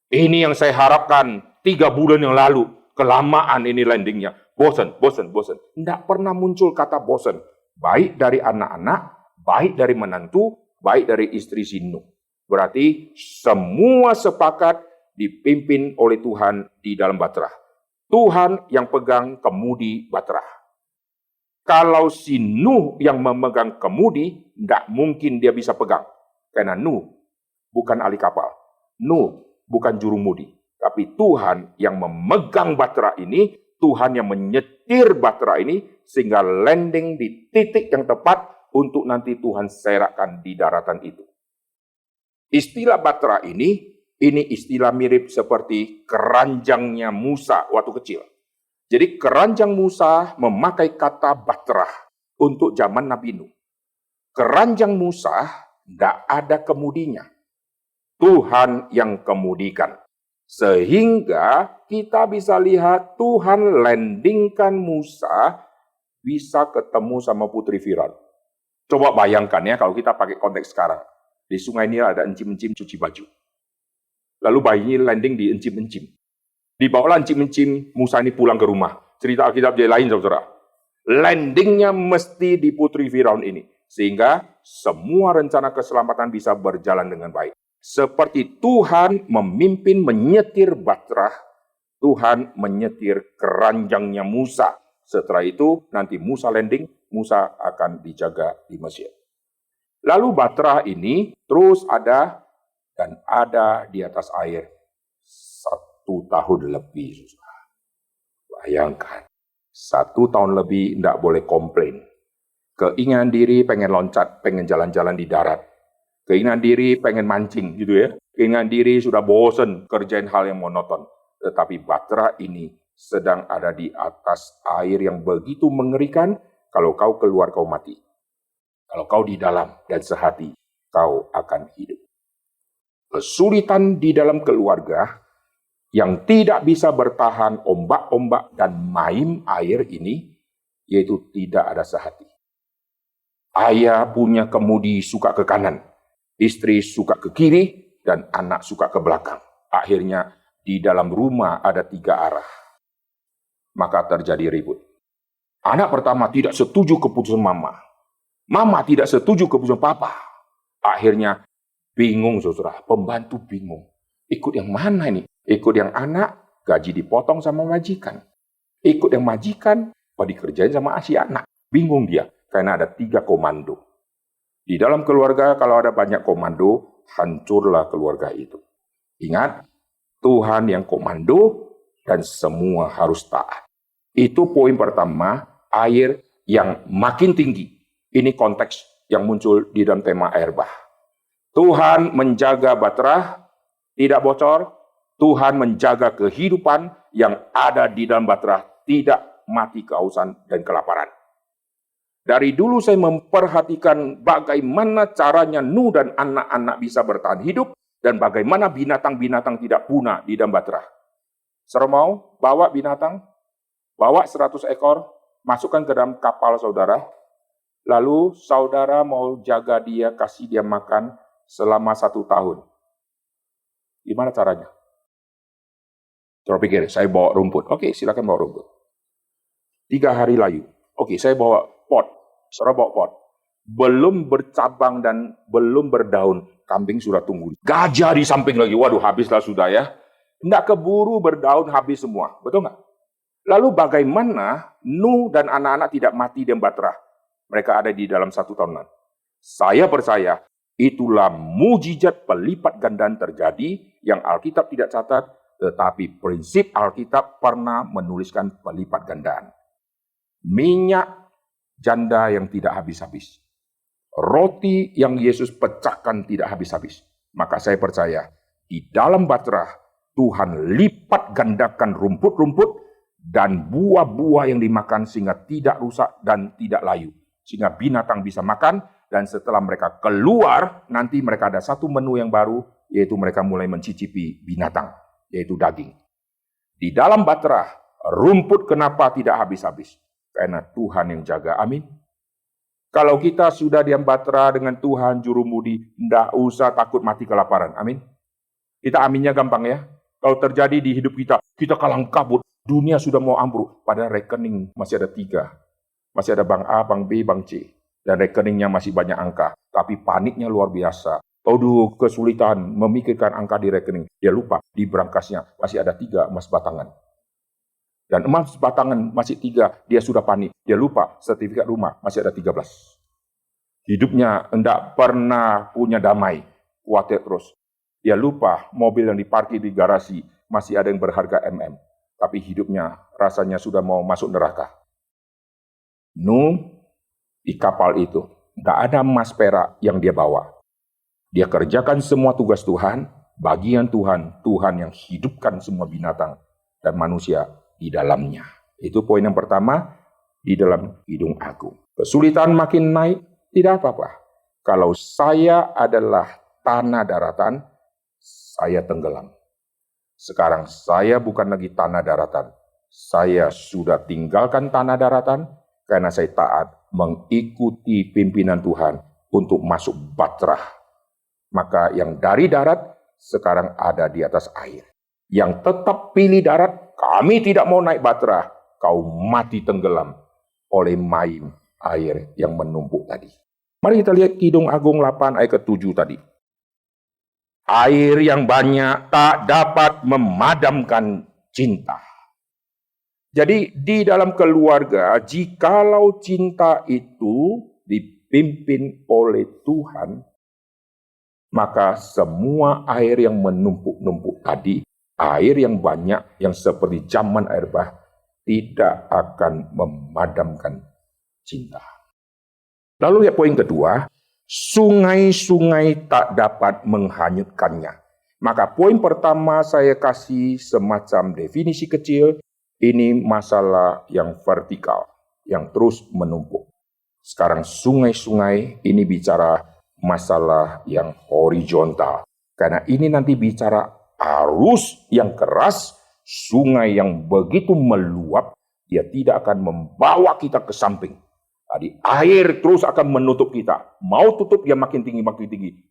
Ini yang saya harapkan 3 bulan yang lalu, kelamaan ini landingnya. Bosan. Tidak pernah muncul kata bosan. Baik dari anak-anak, baik dari menantu, baik dari istri si Nuh. Berarti semua sepakat dipimpin oleh Tuhan di dalam bahtera. Tuhan yang pegang kemudi bahtera. Kalau si Nuh yang memegang kemudi, tidak mungkin dia bisa pegang. Karena Nuh bukan ahli kapal. Nuh bukan jurumudi. Tapi Tuhan yang memegang bahtera ini, Tuhan yang menyetir bahtera ini, sehingga landing di titik yang tepat untuk nanti Tuhan serakkan di daratan itu. Istilah bahtera ini istilah mirip seperti keranjangnya Musa waktu kecil. Jadi keranjang Musa memakai kata bahtera untuk zaman Nabi Nuh. Keranjang Musa tidak ada kemudinya. Tuhan yang kemudikan. Sehingga kita bisa lihat Tuhan landingkan Musa bisa ketemu sama Putri Firaun. Coba bayangkan ya kalau kita pakai konteks sekarang. Di sungai Nil ada encim-encim cuci baju. Lalu bayinya landing di encim-encim. Dibawalah encim-encim Musa ini pulang ke rumah. Cerita Alkitab jadi lain, saudara. Landingnya mesti di Putri Firaun ini. Sehingga semua rencana keselamatan bisa berjalan dengan baik. Seperti Tuhan memimpin menyetir bahtera, Tuhan menyetir keranjangnya Musa. Setelah itu nanti Musa landing, Musa akan dijaga di Mesir. Lalu bahtera ini terus ada dan ada di atas air 1 tahun lebih. Bayangkan, 1 tahun lebih tidak boleh komplain. Keinginan diri pengen loncat, pengen jalan-jalan di darat. Keinginan diri pengen mancing gitu ya. Keinginan diri sudah bosen kerjain hal yang monoton. Tetapi bahtera ini sedang ada di atas air yang begitu mengerikan. Kalau kau keluar kau mati. Kalau kau di dalam dan sehati, kau akan hidup. Kesulitan di dalam keluarga yang tidak bisa bertahan ombak-ombak dan maim air ini, yaitu tidak ada sehati. Ayah punya kemudi suka ke kanan, istri suka ke kiri, dan anak suka ke belakang. Akhirnya di dalam rumah ada 3 arah. Maka terjadi ribut. Anak pertama tidak setuju keputusan mama. Mama tidak setuju keputusan papa. Akhirnya bingung, saudara. Pembantu bingung. Ikut yang mana ini? Ikut yang anak, gaji dipotong sama majikan. Ikut yang majikan, dikerjain sama si anak. Bingung dia, karena ada 3 komando. Di dalam keluarga, kalau ada banyak komando, hancurlah keluarga itu. Ingat, Tuhan yang komando, dan semua harus taat. Itu poin pertama, air yang makin tinggi. Ini konteks yang muncul di dalam tema air bah. Tuhan menjaga bahtera, tidak bocor. Tuhan menjaga kehidupan yang ada di dalam bahtera, tidak mati kehausan dan kelaparan. Dari dulu saya memperhatikan bagaimana caranya Nuh dan anak-anak bisa bertahan hidup, dan bagaimana binatang-binatang tidak punah di dalam bahtera. Saudara mau bawa binatang, bawa 100 ekor, masukkan ke dalam kapal saudara, lalu saudara mau jaga dia, kasih dia makan selama 1 tahun. Gimana caranya? Saudara pikir, saya bawa rumput. Oke, silakan bawa rumput. 3 hari layu. Oke, saya bawa pot. Saudara bawa pot. Belum bercabang dan belum berdaun, kambing sudah tunggu. Gajah di samping lagi. Waduh, habislah sudah ya. Tidak keburu berdaun, habis semua. Betul nggak? Lalu bagaimana Nuh dan anak-anak tidak mati di bahtera? Mereka ada di dalam 1 tahunan. Saya percaya, itulah mujizat pelipat gandaan terjadi yang Alkitab tidak catat, tetapi prinsip Alkitab pernah menuliskan pelipat gandaan. Minyak janda yang tidak habis-habis. Roti yang Yesus pecahkan tidak habis-habis. Maka saya percaya, di dalam bahtera, Tuhan lipat gandakan rumput-rumput dan buah-buah yang dimakan sehingga tidak rusak dan tidak layu. Sehingga binatang bisa makan, dan setelah mereka keluar, nanti mereka ada satu menu yang baru, yaitu mereka mulai mencicipi binatang, yaitu daging. Di dalam bahtera, rumput kenapa tidak habis-habis? Karena Tuhan yang jaga, amin. Kalau kita sudah di bahtera dengan Tuhan jurumudi, tidak usah takut mati kelaparan, amin. Kita aminnya gampang ya. Kalau terjadi di hidup kita, kita kalang kabut, dunia sudah mau ambruk, padahal rekening masih ada 3. Masih ada bank A, bank B, bank C. Dan rekeningnya masih banyak angka. Tapi paniknya luar biasa. Aduh, kesulitan memikirkan angka di rekening. Dia lupa, di berangkasnya masih ada 3 emas batangan. Dan emas batangan masih 3, dia sudah panik. Dia lupa, sertifikat rumah masih ada 13. Hidupnya hendak pernah punya damai, khawatir terus. Dia lupa, mobil yang diparkir di garasi masih ada yang berharga MM. Tapi hidupnya rasanya sudah mau masuk neraka. Nuh, di kapal itu, nggak ada emas perak yang dia bawa. Dia kerjakan semua tugas Tuhan, bagian Tuhan, Tuhan yang hidupkan semua binatang dan manusia di dalamnya. Itu poin yang pertama, di dalam Kidung Agung. Kesulitan makin naik, tidak apa-apa. Kalau saya adalah tanah daratan, saya tenggelam. Sekarang saya bukan lagi tanah daratan. Saya sudah tinggalkan tanah daratan karena saya taat mengikuti pimpinan Tuhan untuk masuk Batrah. Maka yang dari darat sekarang ada di atas air. Yang tetap pilih darat, kami tidak mau naik Batrah. Kau mati tenggelam oleh main air yang menumpuk tadi. Mari kita lihat Kidung Agung 8 ayat ke-7 tadi. Air yang banyak tak dapat memadamkan cinta. Jadi di dalam keluarga, jikalau cinta itu dipimpin oleh Tuhan, maka semua air yang menumpuk-numpuk tadi, air yang banyak yang seperti zaman air bah, tidak akan memadamkan cinta. Lalu lihat poin kedua, sungai-sungai tak dapat menghanyutkannya. Maka poin pertama saya kasih semacam definisi kecil, ini masalah yang vertikal, yang terus menumpuk. Sekarang sungai-sungai ini bicara masalah yang horizontal. Karena ini nanti bicara arus yang keras, sungai yang begitu meluap, dia tidak akan membawa kita ke samping. Tadi air terus akan menutup kita. Mau tutup dia makin tinggi,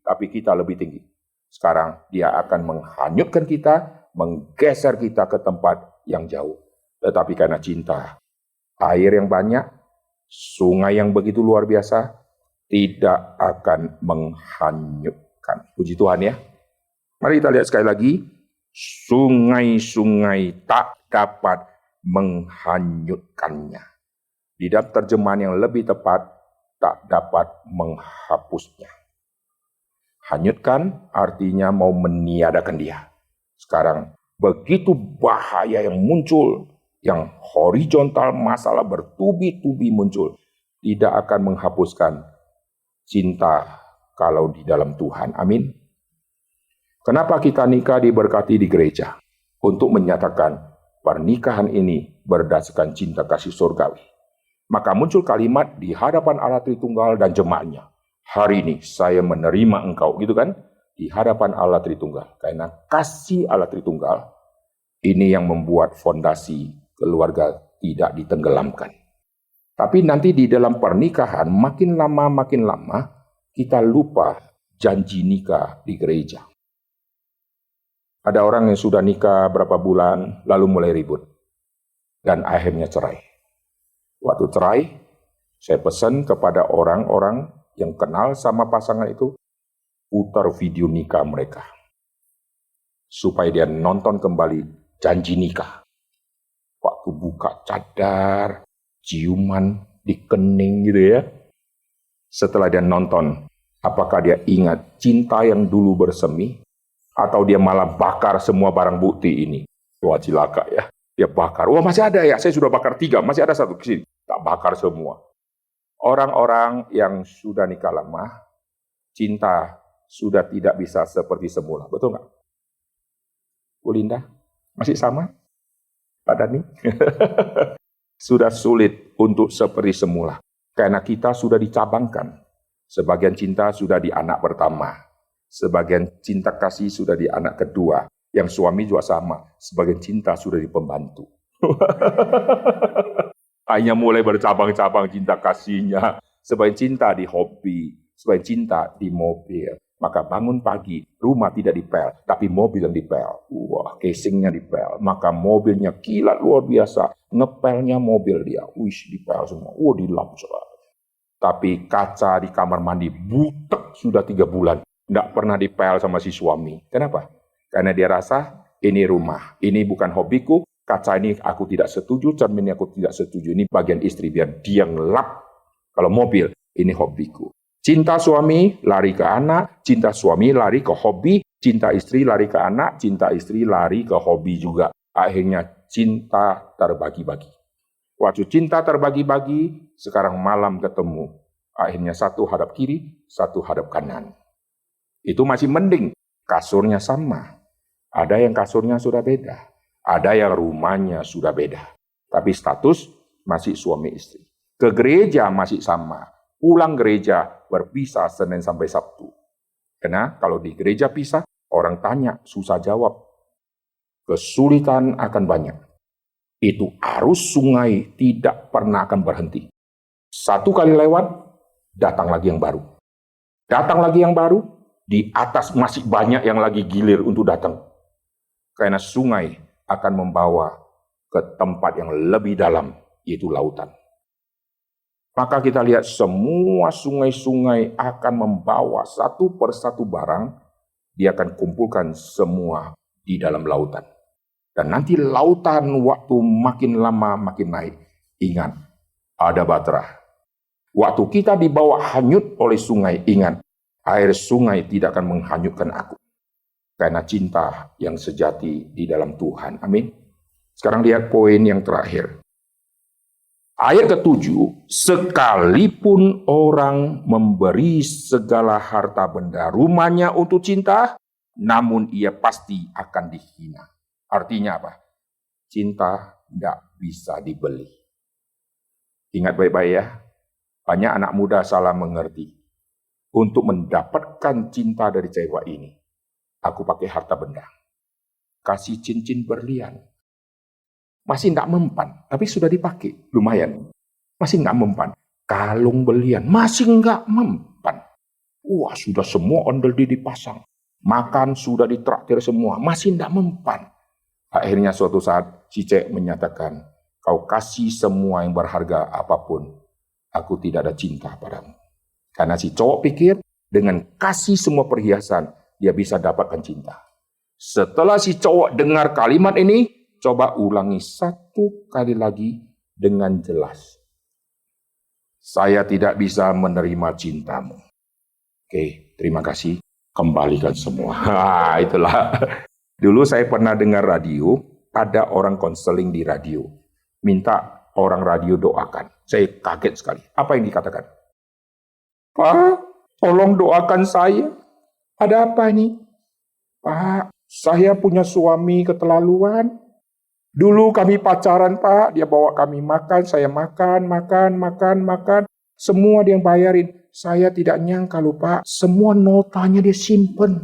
tapi kita lebih tinggi. Sekarang dia akan menghanyutkan kita, menggeser kita ke tempat yang jauh. Tetapi karena cinta, air yang banyak, sungai yang begitu luar biasa, tidak akan menghanyutkan. Puji Tuhan ya. Mari kita lihat sekali lagi. Sungai-sungai tak dapat menghanyutkannya. Di dalam terjemahan yang lebih tepat, tak dapat menghapusnya. Hanyutkan artinya mau meniadakan dia. Sekarang begitu bahaya yang muncul, yang horizontal masalah bertubi-tubi muncul, tidak akan menghapuskan cinta kalau di dalam Tuhan. Amin. Kenapa kita nikah diberkati di gereja? Untuk menyatakan pernikahan ini berdasarkan cinta kasih surgawi. Maka muncul kalimat di hadapan Allah Tritunggal dan jemaatnya. Hari ini saya menerima engkau, gitu kan? Di hadapan Allah Tritunggal. Karena kasih Allah Tritunggal, ini yang membuat fondasi keluarga tidak ditenggelamkan. Tapi nanti di dalam pernikahan, makin lama kita lupa janji nikah di gereja. Ada orang yang sudah nikah berapa bulan, lalu mulai ribut. Dan akhirnya cerai. Waktu cerai, saya pesan kepada orang-orang yang kenal sama pasangan itu, putar video nikah mereka. Supaya dia nonton kembali janji nikah. Waktu buka cadar, ciuman di kening gitu ya. Setelah dia nonton, apakah dia ingat cinta yang dulu bersemi, atau dia malah bakar semua barang bukti ini? Wah, cilaka ya. Dia bakar. Wah, masih ada ya, saya sudah bakar 3, masih ada 1 ke sini. Tak bakar semua. Orang-orang yang sudah nikah lama, cinta sudah tidak bisa seperti semula. Betul nggak? Bu Linda, masih sama? Pak Dani? Sudah sulit untuk seperti semula. Karena kita sudah dicabangkan. Sebagian cinta sudah di anak pertama. Sebagian cinta kasih sudah di anak kedua. Yang suami juga sama. Sebagian cinta sudah di pembantu. Hanya mulai bercabang-cabang cinta kasihnya. Sebagian cinta di hobi. Sebagian cinta di mobil. Maka bangun pagi, rumah tidak dipel, tapi mobil yang dipel. Wah, casingnya dipel. Maka mobilnya kilat luar biasa. Ngepelnya mobil dia. Wish, dipel semua. Dilap. Tapi kaca di kamar mandi butek sudah 3 bulan. Tidak pernah dipel sama si suami. Kenapa? Karena dia rasa ini rumah, ini bukan hobiku, kaca ini aku tidak setuju, cermin ini aku tidak setuju, ini bagian istri, biar dia ngelap. Kalau mobil, ini hobiku. Cinta suami lari ke anak, cinta suami lari ke hobi, cinta istri lari ke anak, cinta istri lari ke hobi juga. Akhirnya cinta terbagi-bagi. Waktu cinta terbagi-bagi, sekarang malam ketemu. Akhirnya satu hadap kiri, satu hadap kanan. Itu masih mending, kasurnya sama. Ada yang kasurnya sudah beda. Ada yang rumahnya sudah beda. Tapi status masih suami istri. Ke gereja masih sama. Pulang gereja berpisah Senin sampai Sabtu. Karena kalau di gereja pisah, orang tanya, susah jawab. Kesulitan akan banyak. Itu arus sungai tidak pernah akan berhenti. Satu kali lewat, datang lagi yang baru. Datang lagi yang baru, di atas masih banyak yang lagi gilir untuk datang. Karena sungai akan membawa ke tempat yang lebih dalam, yaitu lautan. Maka kita lihat semua sungai-sungai akan membawa satu persatu barang, dia akan kumpulkan semua di dalam lautan. Dan nanti lautan waktu makin lama makin naik. Ingat, ada Batra. Waktu kita dibawa hanyut oleh sungai, ingat, air sungai tidak akan menghanyutkan aku. Karena cinta yang sejati di dalam Tuhan. Amin. Sekarang lihat poin yang terakhir. Ayat ke-7, sekalipun orang memberi segala harta benda rumahnya untuk cinta, namun ia pasti akan dihina. Artinya apa? Cinta tidak bisa dibeli. Ingat baik-baik ya, banyak anak muda salah mengerti. Untuk mendapatkan cinta dari cewek ini, aku pakai harta benda. Kasih cincin berlian. Masih tidak mempan, tapi sudah dipakai. Lumayan. Masih tidak mempan. Kalung berlian. Masih tidak mempan. Wah, sudah semua ondel dipasang. Makan sudah ditraktir semua. Masih tidak mempan. Akhirnya suatu saat si cewek menyatakan, kau kasih semua yang berharga apapun, aku tidak ada cinta padamu. Karena si cowok pikir dengan kasih semua perhiasan, dia bisa dapatkan cinta. Setelah si cowok dengar kalimat ini, coba ulangi satu kali lagi dengan jelas. Saya tidak bisa menerima cintamu. Oke, terima kasih. Kembalikan semua. Itulah. Dulu saya pernah dengar radio, ada orang konseling di radio. Minta orang radio doakan. Saya kaget sekali. Apa yang dikatakan? Pak, tolong doakan saya. Ada apa ini? Pak, saya punya suami keterlaluan. Dulu kami pacaran, Pak. Dia bawa kami makan, saya makan. Semua dia yang bayarin. Saya tidak nyangka loh, Pak. Semua notanya dia simpen.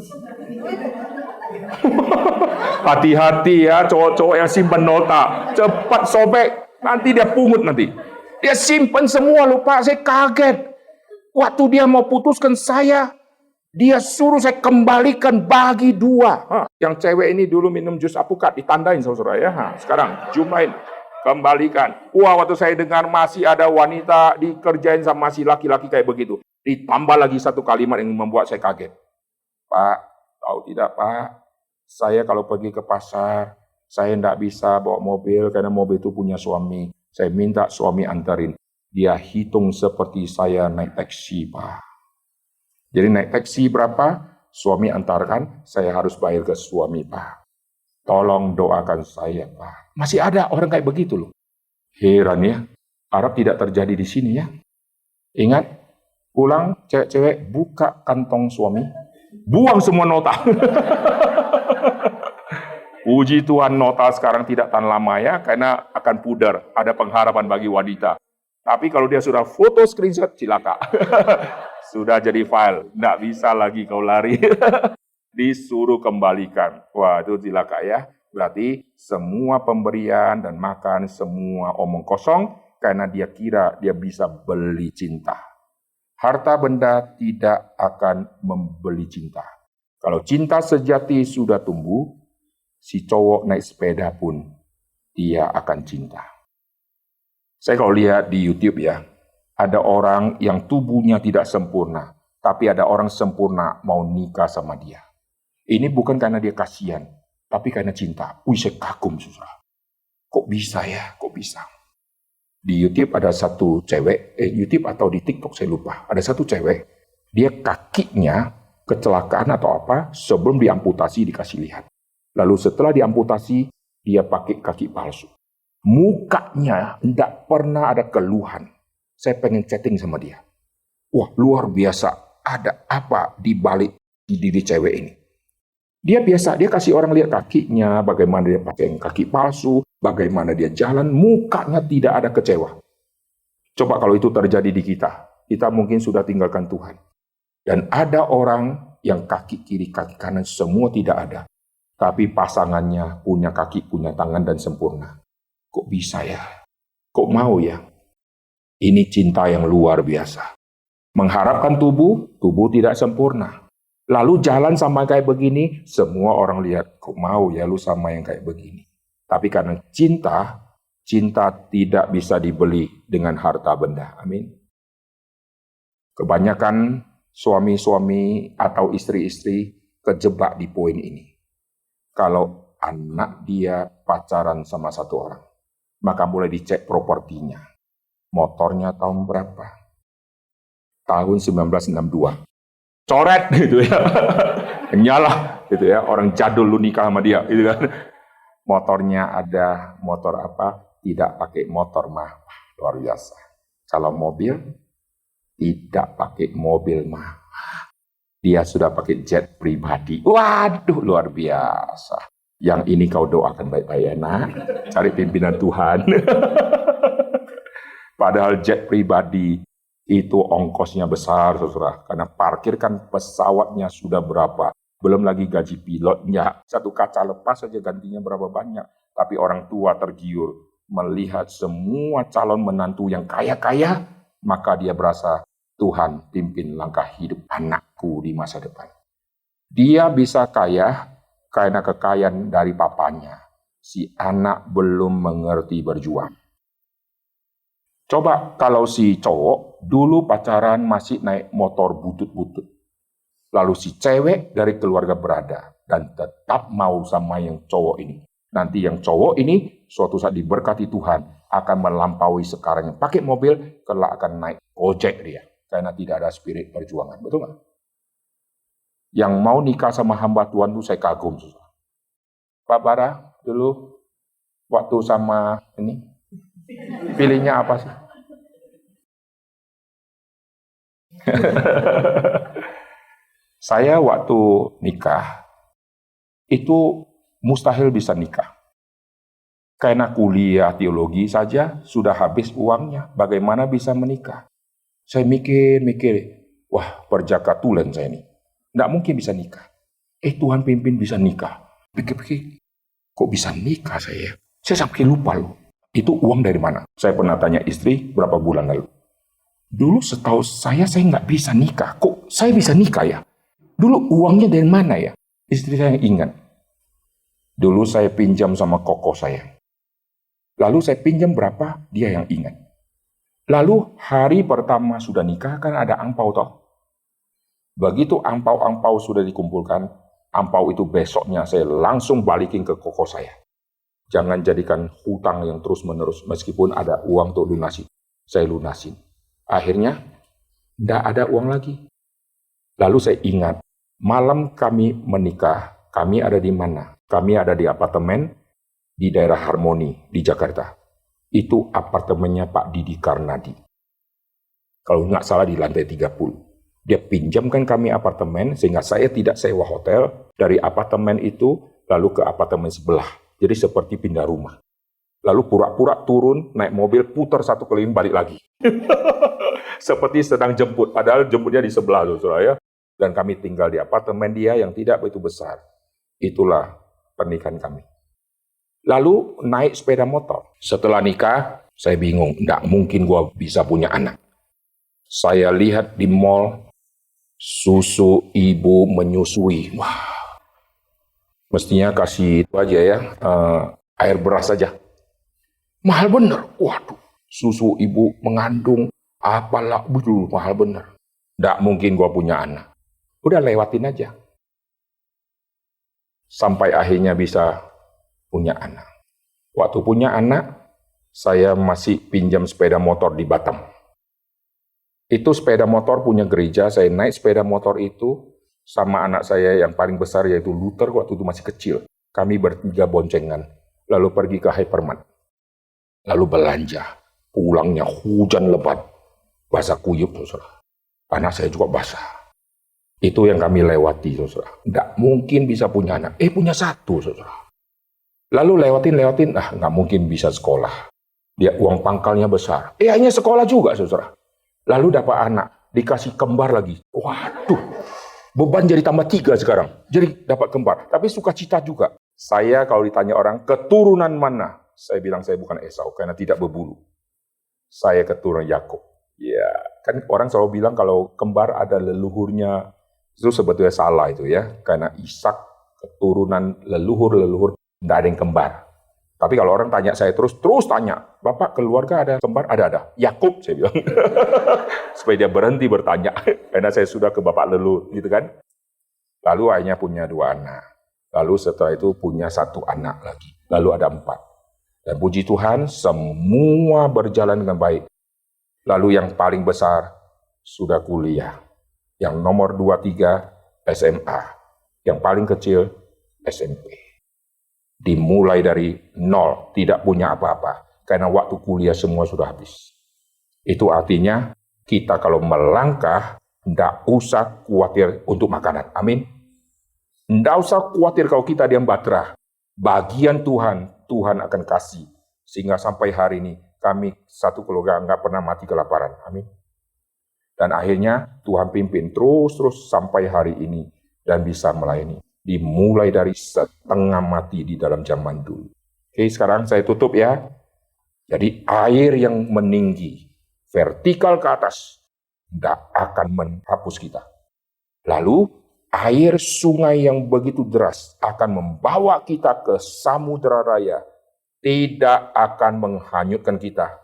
Hati-hati ya cowok-cowok yang simpen nota. Cepat sobek. Nanti dia pungut nanti. Dia simpen semua loh, Pak. Saya kaget. Waktu dia mau putuskan saya, dia suruh saya kembalikan bagi 2. Yang cewek ini dulu minum jus apukat, ditandain saudara ya. Sekarang jumlahin, kembalikan. Wah, waktu saya dengar masih ada wanita dikerjain sama si laki-laki kayak begitu. Ditambah lagi satu kalimat yang membuat saya kaget. Pak, tahu tidak Pak, saya kalau pergi ke pasar, saya tidak bisa bawa mobil karena mobil itu punya suami. Saya minta suami antarin. Dia hitung seperti saya naik taksi, Pak. Jadi naik taksi berapa? Suami antarkan, saya harus bayar ke suami, Pak. Tolong doakan saya, Pak. Masih ada orang kayak begitu loh. Heran ya, Arab tidak terjadi di sini ya. Ingat, pulang cewek-cewek buka kantong suami, buang semua nota. Puji Tuhan nota sekarang tidak tahan lama ya, karena akan pudar. Ada pengharapan bagi wanita. Tapi kalau dia sudah foto screenshot, cilaka. Sudah jadi file, tidak bisa lagi kau lari. Disuruh kembalikan. Wah, itu cilaka ya. Berarti semua pemberian dan makan, semua omong kosong, karena dia kira dia bisa beli cinta. Harta benda tidak akan membeli cinta. Kalau cinta sejati sudah tumbuh, si cowok naik sepeda pun, dia akan cinta. Saya kalau lihat di YouTube ya, ada orang yang tubuhnya tidak sempurna, Tapi ada orang sempurna mau nikah sama dia. Ini bukan karena dia kasihan, tapi karena cinta. Saya kagum, saudara. Kok bisa ya? Kok bisa? Di YouTube ada satu cewek, YouTube atau di TikTok saya lupa. Ada satu cewek, dia kakinya kecelakaan atau apa, sebelum diamputasi dikasih lihat. Lalu setelah diamputasi, dia pakai kaki palsu. Mukanya tidak pernah ada keluhan. Saya pengen chatting sama dia. Wah, luar biasa. Ada apa di balik di diri cewek ini? Dia biasa, dia kasih orang lihat kakinya, bagaimana dia pakai kaki palsu, bagaimana dia jalan, mukanya tidak ada kecewa. Coba kalau itu terjadi di kita mungkin sudah tinggalkan Tuhan. Dan ada orang yang kaki kiri, kaki kanan semua tidak ada. Tapi pasangannya punya kaki, punya tangan dan sempurna. Kok bisa ya? Kok mau ya? Ini cinta yang luar biasa. Mengharapkan tubuh tidak sempurna. Lalu jalan sama kayak begini, semua orang lihat, kok mau ya lu sama yang kayak begini. Tapi karena cinta tidak bisa dibeli dengan harta benda. Amin. Kebanyakan suami-suami atau istri-istri kejebak di poin ini. Kalau anak dia pacaran sama satu orang, maka mulai dicek propertinya. Motornya tahun berapa? Tahun 1962. Coret gitu ya. Nyalah gitu ya, orang jadul lu nikah sama dia gitu kan. Motornya ada motor apa? Tidak pakai motor mah. Luar biasa. Kalau mobil tidak pakai mobil mah. Dia sudah pakai jet pribadi. Waduh, luar biasa. Yang ini kau doakan baik-baik ya, nak. Cari pimpinan Tuhan. Padahal jet pribadi itu ongkosnya besar, saudara. Karena parkir kan pesawatnya sudah berapa. Belum lagi gaji pilotnya. Satu kaca lepas saja gantinya berapa banyak. Tapi orang tua tergiur melihat semua calon menantu yang kaya-kaya. Maka dia berasa, Tuhan pimpin langkah hidup anakku di masa depan. Dia bisa kaya karena kekayaan dari papanya. Si anak belum mengerti berjuang. Coba kalau si cowok dulu pacaran masih naik motor butut-butut. Lalu si cewek dari keluarga berada dan tetap mau sama yang cowok ini. Nanti yang cowok ini suatu saat diberkati Tuhan akan melampaui sekarang yang pakai mobil, kelak akan naik Gojek dia. Karena tidak ada spirit perjuangan. Betul nggak? Yang mau nikah sama hamba Tuhan itu saya kagum. Pak Bara dulu waktu sama ini, pilihnya apa sih? Saya waktu nikah, itu mustahil bisa nikah. Karena kuliah teologi saja sudah habis uangnya, bagaimana bisa menikah? Saya mikir, wah perjaka tulen saya ini. Nggak mungkin bisa nikah. Tuhan pimpin bisa nikah. Pikir-pikir, kok bisa nikah saya? Saya sampai lupa loh. Itu uang dari mana? Saya pernah tanya istri berapa bulan lalu. Dulu setahu saya nggak bisa nikah. Kok saya bisa nikah ya? Dulu uangnya dari mana ya? Istri saya ingat. Dulu saya pinjam sama koko saya. Lalu saya pinjam berapa, dia yang ingat. Lalu hari pertama sudah nikah kan ada angpau toh. Begitu angpau-angpau sudah dikumpulkan, angpau itu besoknya saya langsung balikin ke koko saya. Jangan jadikan hutang yang terus-menerus meskipun ada uang untuk lunasi. Saya lunasin. Akhirnya, tidak ada uang lagi. Lalu saya ingat, malam kami menikah, kami ada di mana? Kami ada di apartemen di daerah Harmoni di Jakarta. Itu apartemennya Pak Didi Karnadi. Kalau nggak salah di lantai 30. Dia pinjamkan kami apartemen sehingga saya tidak sewa hotel. Dari apartemen itu lalu ke apartemen sebelah. Jadi seperti pindah rumah. Lalu pura-pura turun, naik mobil, putar satu keliling, balik lagi. Seperti sedang jemput, padahal jemputnya di sebelah, saudara ya. Dan kami tinggal di apartemen dia yang tidak begitu besar. Itulah pernikahan kami. Lalu naik sepeda motor. Setelah nikah, saya bingung, tidak mungkin gua bisa punya anak. Saya lihat di mall, susu ibu menyusui. Wah, mestinya kasih itu aja ya, air beras saja. Mahal bener. Waduh, susu ibu mengandung apalah, betul mahal bener. Nggak mungkin gua punya anak. Udah lewatin aja. Sampai akhirnya bisa punya anak. Waktu punya anak, saya masih pinjam sepeda motor di Batam. Itu sepeda motor punya gereja, saya naik sepeda motor itu sama anak saya yang paling besar yaitu Luther waktu itu masih kecil. Kami bertiga boncengan, lalu pergi ke Hypermart. Lalu belanja, pulangnya hujan lebat, basah kuyup, saudara. Anak saya juga basah. Itu yang kami lewati, saudara. Nggak mungkin bisa punya anak. Punya satu, saudara. Lalu lewatin, nggak mungkin bisa sekolah. Dia uang pangkalnya besar. Akhirnya sekolah juga, saudara. Lalu dapat anak, dikasih kembar lagi. Waduh, beban jadi tambah 3 sekarang. Jadi dapat kembar. Tapi sukacita juga. Saya kalau ditanya orang, keturunan mana? Saya bilang saya bukan Esau, karena tidak berbulu. Saya keturunan Yakub. Ya, kan orang selalu bilang kalau kembar ada leluhurnya. Itu sebetulnya salah itu ya. Karena Ishak keturunan leluhur, tidak ada yang kembar. Tapi kalau orang tanya saya terus tanya, Bapak keluarga ada kembar? Ada. Yakub, saya bilang. Supaya dia berhenti bertanya. Karena saya sudah ke bapak leluhur, gitu kan. Lalu akhirnya punya 2 anak. Lalu setelah itu punya 1 anak lagi. Lalu ada 4. Dan puji Tuhan, semua berjalan dengan baik. Lalu yang paling besar sudah kuliah. Yang nomor 2, 3 SMA. Yang paling kecil SMP. Dimulai dari 0, tidak punya apa-apa. Karena waktu kuliah semua sudah habis. Itu artinya kita kalau melangkah, tidak usah khawatir untuk makanan. Amin. Tidak usah khawatir kalau kita diam batrah. Bagian Tuhan akan kasih. Sehingga sampai hari ini, kami satu keluarga nggak pernah mati kelaparan. Amin. Dan akhirnya Tuhan pimpin terus sampai hari ini. Dan bisa melayani. Dimulai dari setengah mati di dalam zaman dulu. Oke, sekarang saya tutup ya. Jadi air yang meninggi, vertikal ke atas, tidak akan menghapus kita. Lalu air sungai yang begitu deras akan membawa kita ke samudera raya, tidak akan menghanyutkan kita,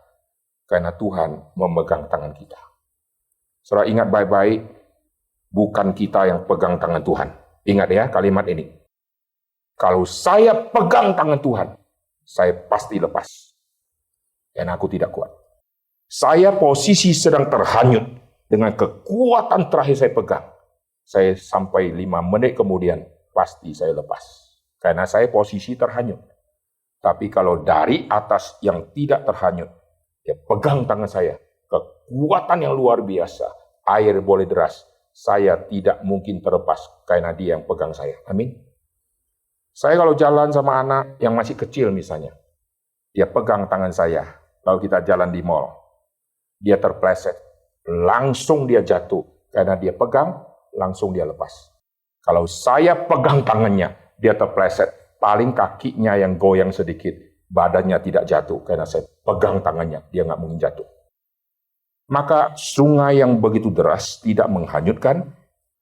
karena Tuhan memegang tangan kita. Saudara ingat baik-baik, bukan kita yang pegang tangan Tuhan. Ingat ya kalimat ini. Kalau saya pegang tangan Tuhan, saya pasti lepas. Dan aku tidak kuat. Saya posisi sedang terhanyut. Dengan kekuatan terakhir saya pegang. Saya sampai 5 menit kemudian, pasti saya lepas. Karena saya posisi terhanyut. Tapi kalau dari atas yang tidak terhanyut, dia pegang tangan saya. Kekuatan yang luar biasa. Air boleh deras. Saya tidak mungkin terlepas karena dia yang pegang saya. Amin. Saya kalau jalan sama anak yang masih kecil misalnya, dia pegang tangan saya, lalu kita jalan di mall, dia terpleset, langsung dia jatuh, karena dia pegang, langsung dia lepas. Kalau saya pegang tangannya, dia terpleset, paling kakinya yang goyang sedikit, badannya tidak jatuh, karena saya pegang tangannya, dia nggak mungkin jatuh. Maka sungai yang begitu deras tidak menghanyutkan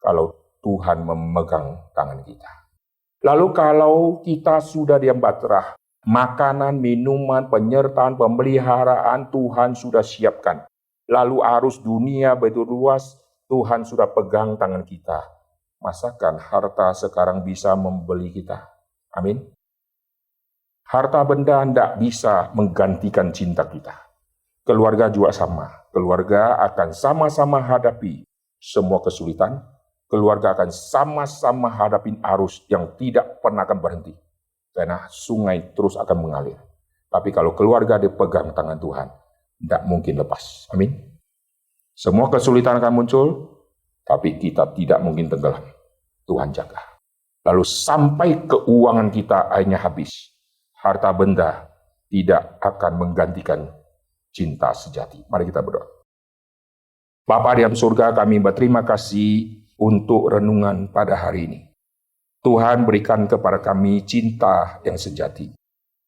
kalau Tuhan memegang tangan kita. Lalu kalau kita sudah diam batrah, makanan, minuman, penyertaan, pemeliharaan Tuhan sudah siapkan. Lalu arus dunia begitu luas, Tuhan sudah pegang tangan kita. Masakan harta sekarang bisa membeli kita? Amin. Harta benda tidak bisa menggantikan cinta kita. Keluarga juga sama. Keluarga akan sama-sama hadapi semua kesulitan. Keluarga akan sama-sama hadapi arus yang tidak pernah akan berhenti. Karena sungai terus akan mengalir. Tapi kalau keluarga dipegang tangan Tuhan, tidak mungkin lepas. Amin. Semua kesulitan akan muncul, tapi kita tidak mungkin tenggelam. Tuhan jaga. Lalu sampai keuangan kita akhirnya habis. Harta benda tidak akan menggantikan cinta sejati. Mari kita berdoa. Bapa di dalam surga, kami berterima kasih untuk renungan pada hari ini. Tuhan berikan kepada kami cinta yang sejati.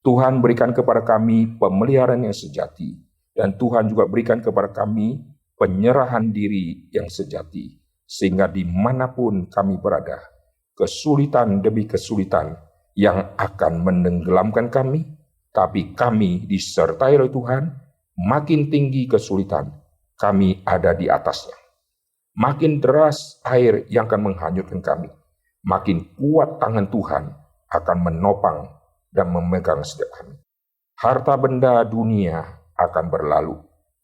Tuhan berikan kepada kami pemeliharaan yang sejati. Dan Tuhan juga berikan kepada kami penyerahan diri yang sejati. Sehingga dimanapun kami berada, kesulitan demi kesulitan yang akan menenggelamkan kami, tapi kami disertai oleh Tuhan. Makin tinggi kesulitan, kami ada di atasnya. makin deras air yang akan menghanyutkan kami. Makin kuat tangan Tuhan akan menopang dan memegang setiap kami. Harta benda dunia akan berlalu.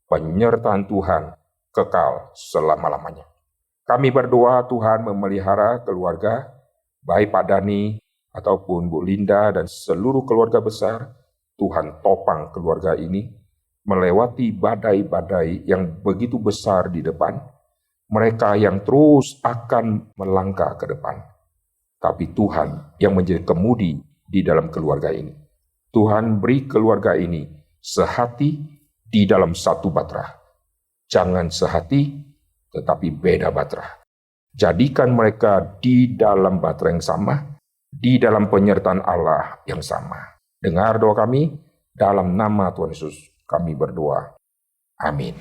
Penyertaan Tuhan kekal selama-lamanya. Kami berdoa Tuhan memelihara keluarga, baik Pak Dani ataupun Bu Linda dan seluruh keluarga besar. Tuhan topang keluarga ini melewati badai-badai yang begitu besar di depan. Mereka yang terus akan melangkah ke depan. Tapi Tuhan yang menjadi kemudi di dalam keluarga ini. Tuhan beri keluarga ini sehati di dalam satu bahtera. Jangan sehati, tetapi beda bahtera. Jadikan mereka di dalam bahtera yang sama, di dalam penyertaan Allah yang sama. Dengar doa kami, dalam nama Tuhan Yesus kami berdoa. Amin.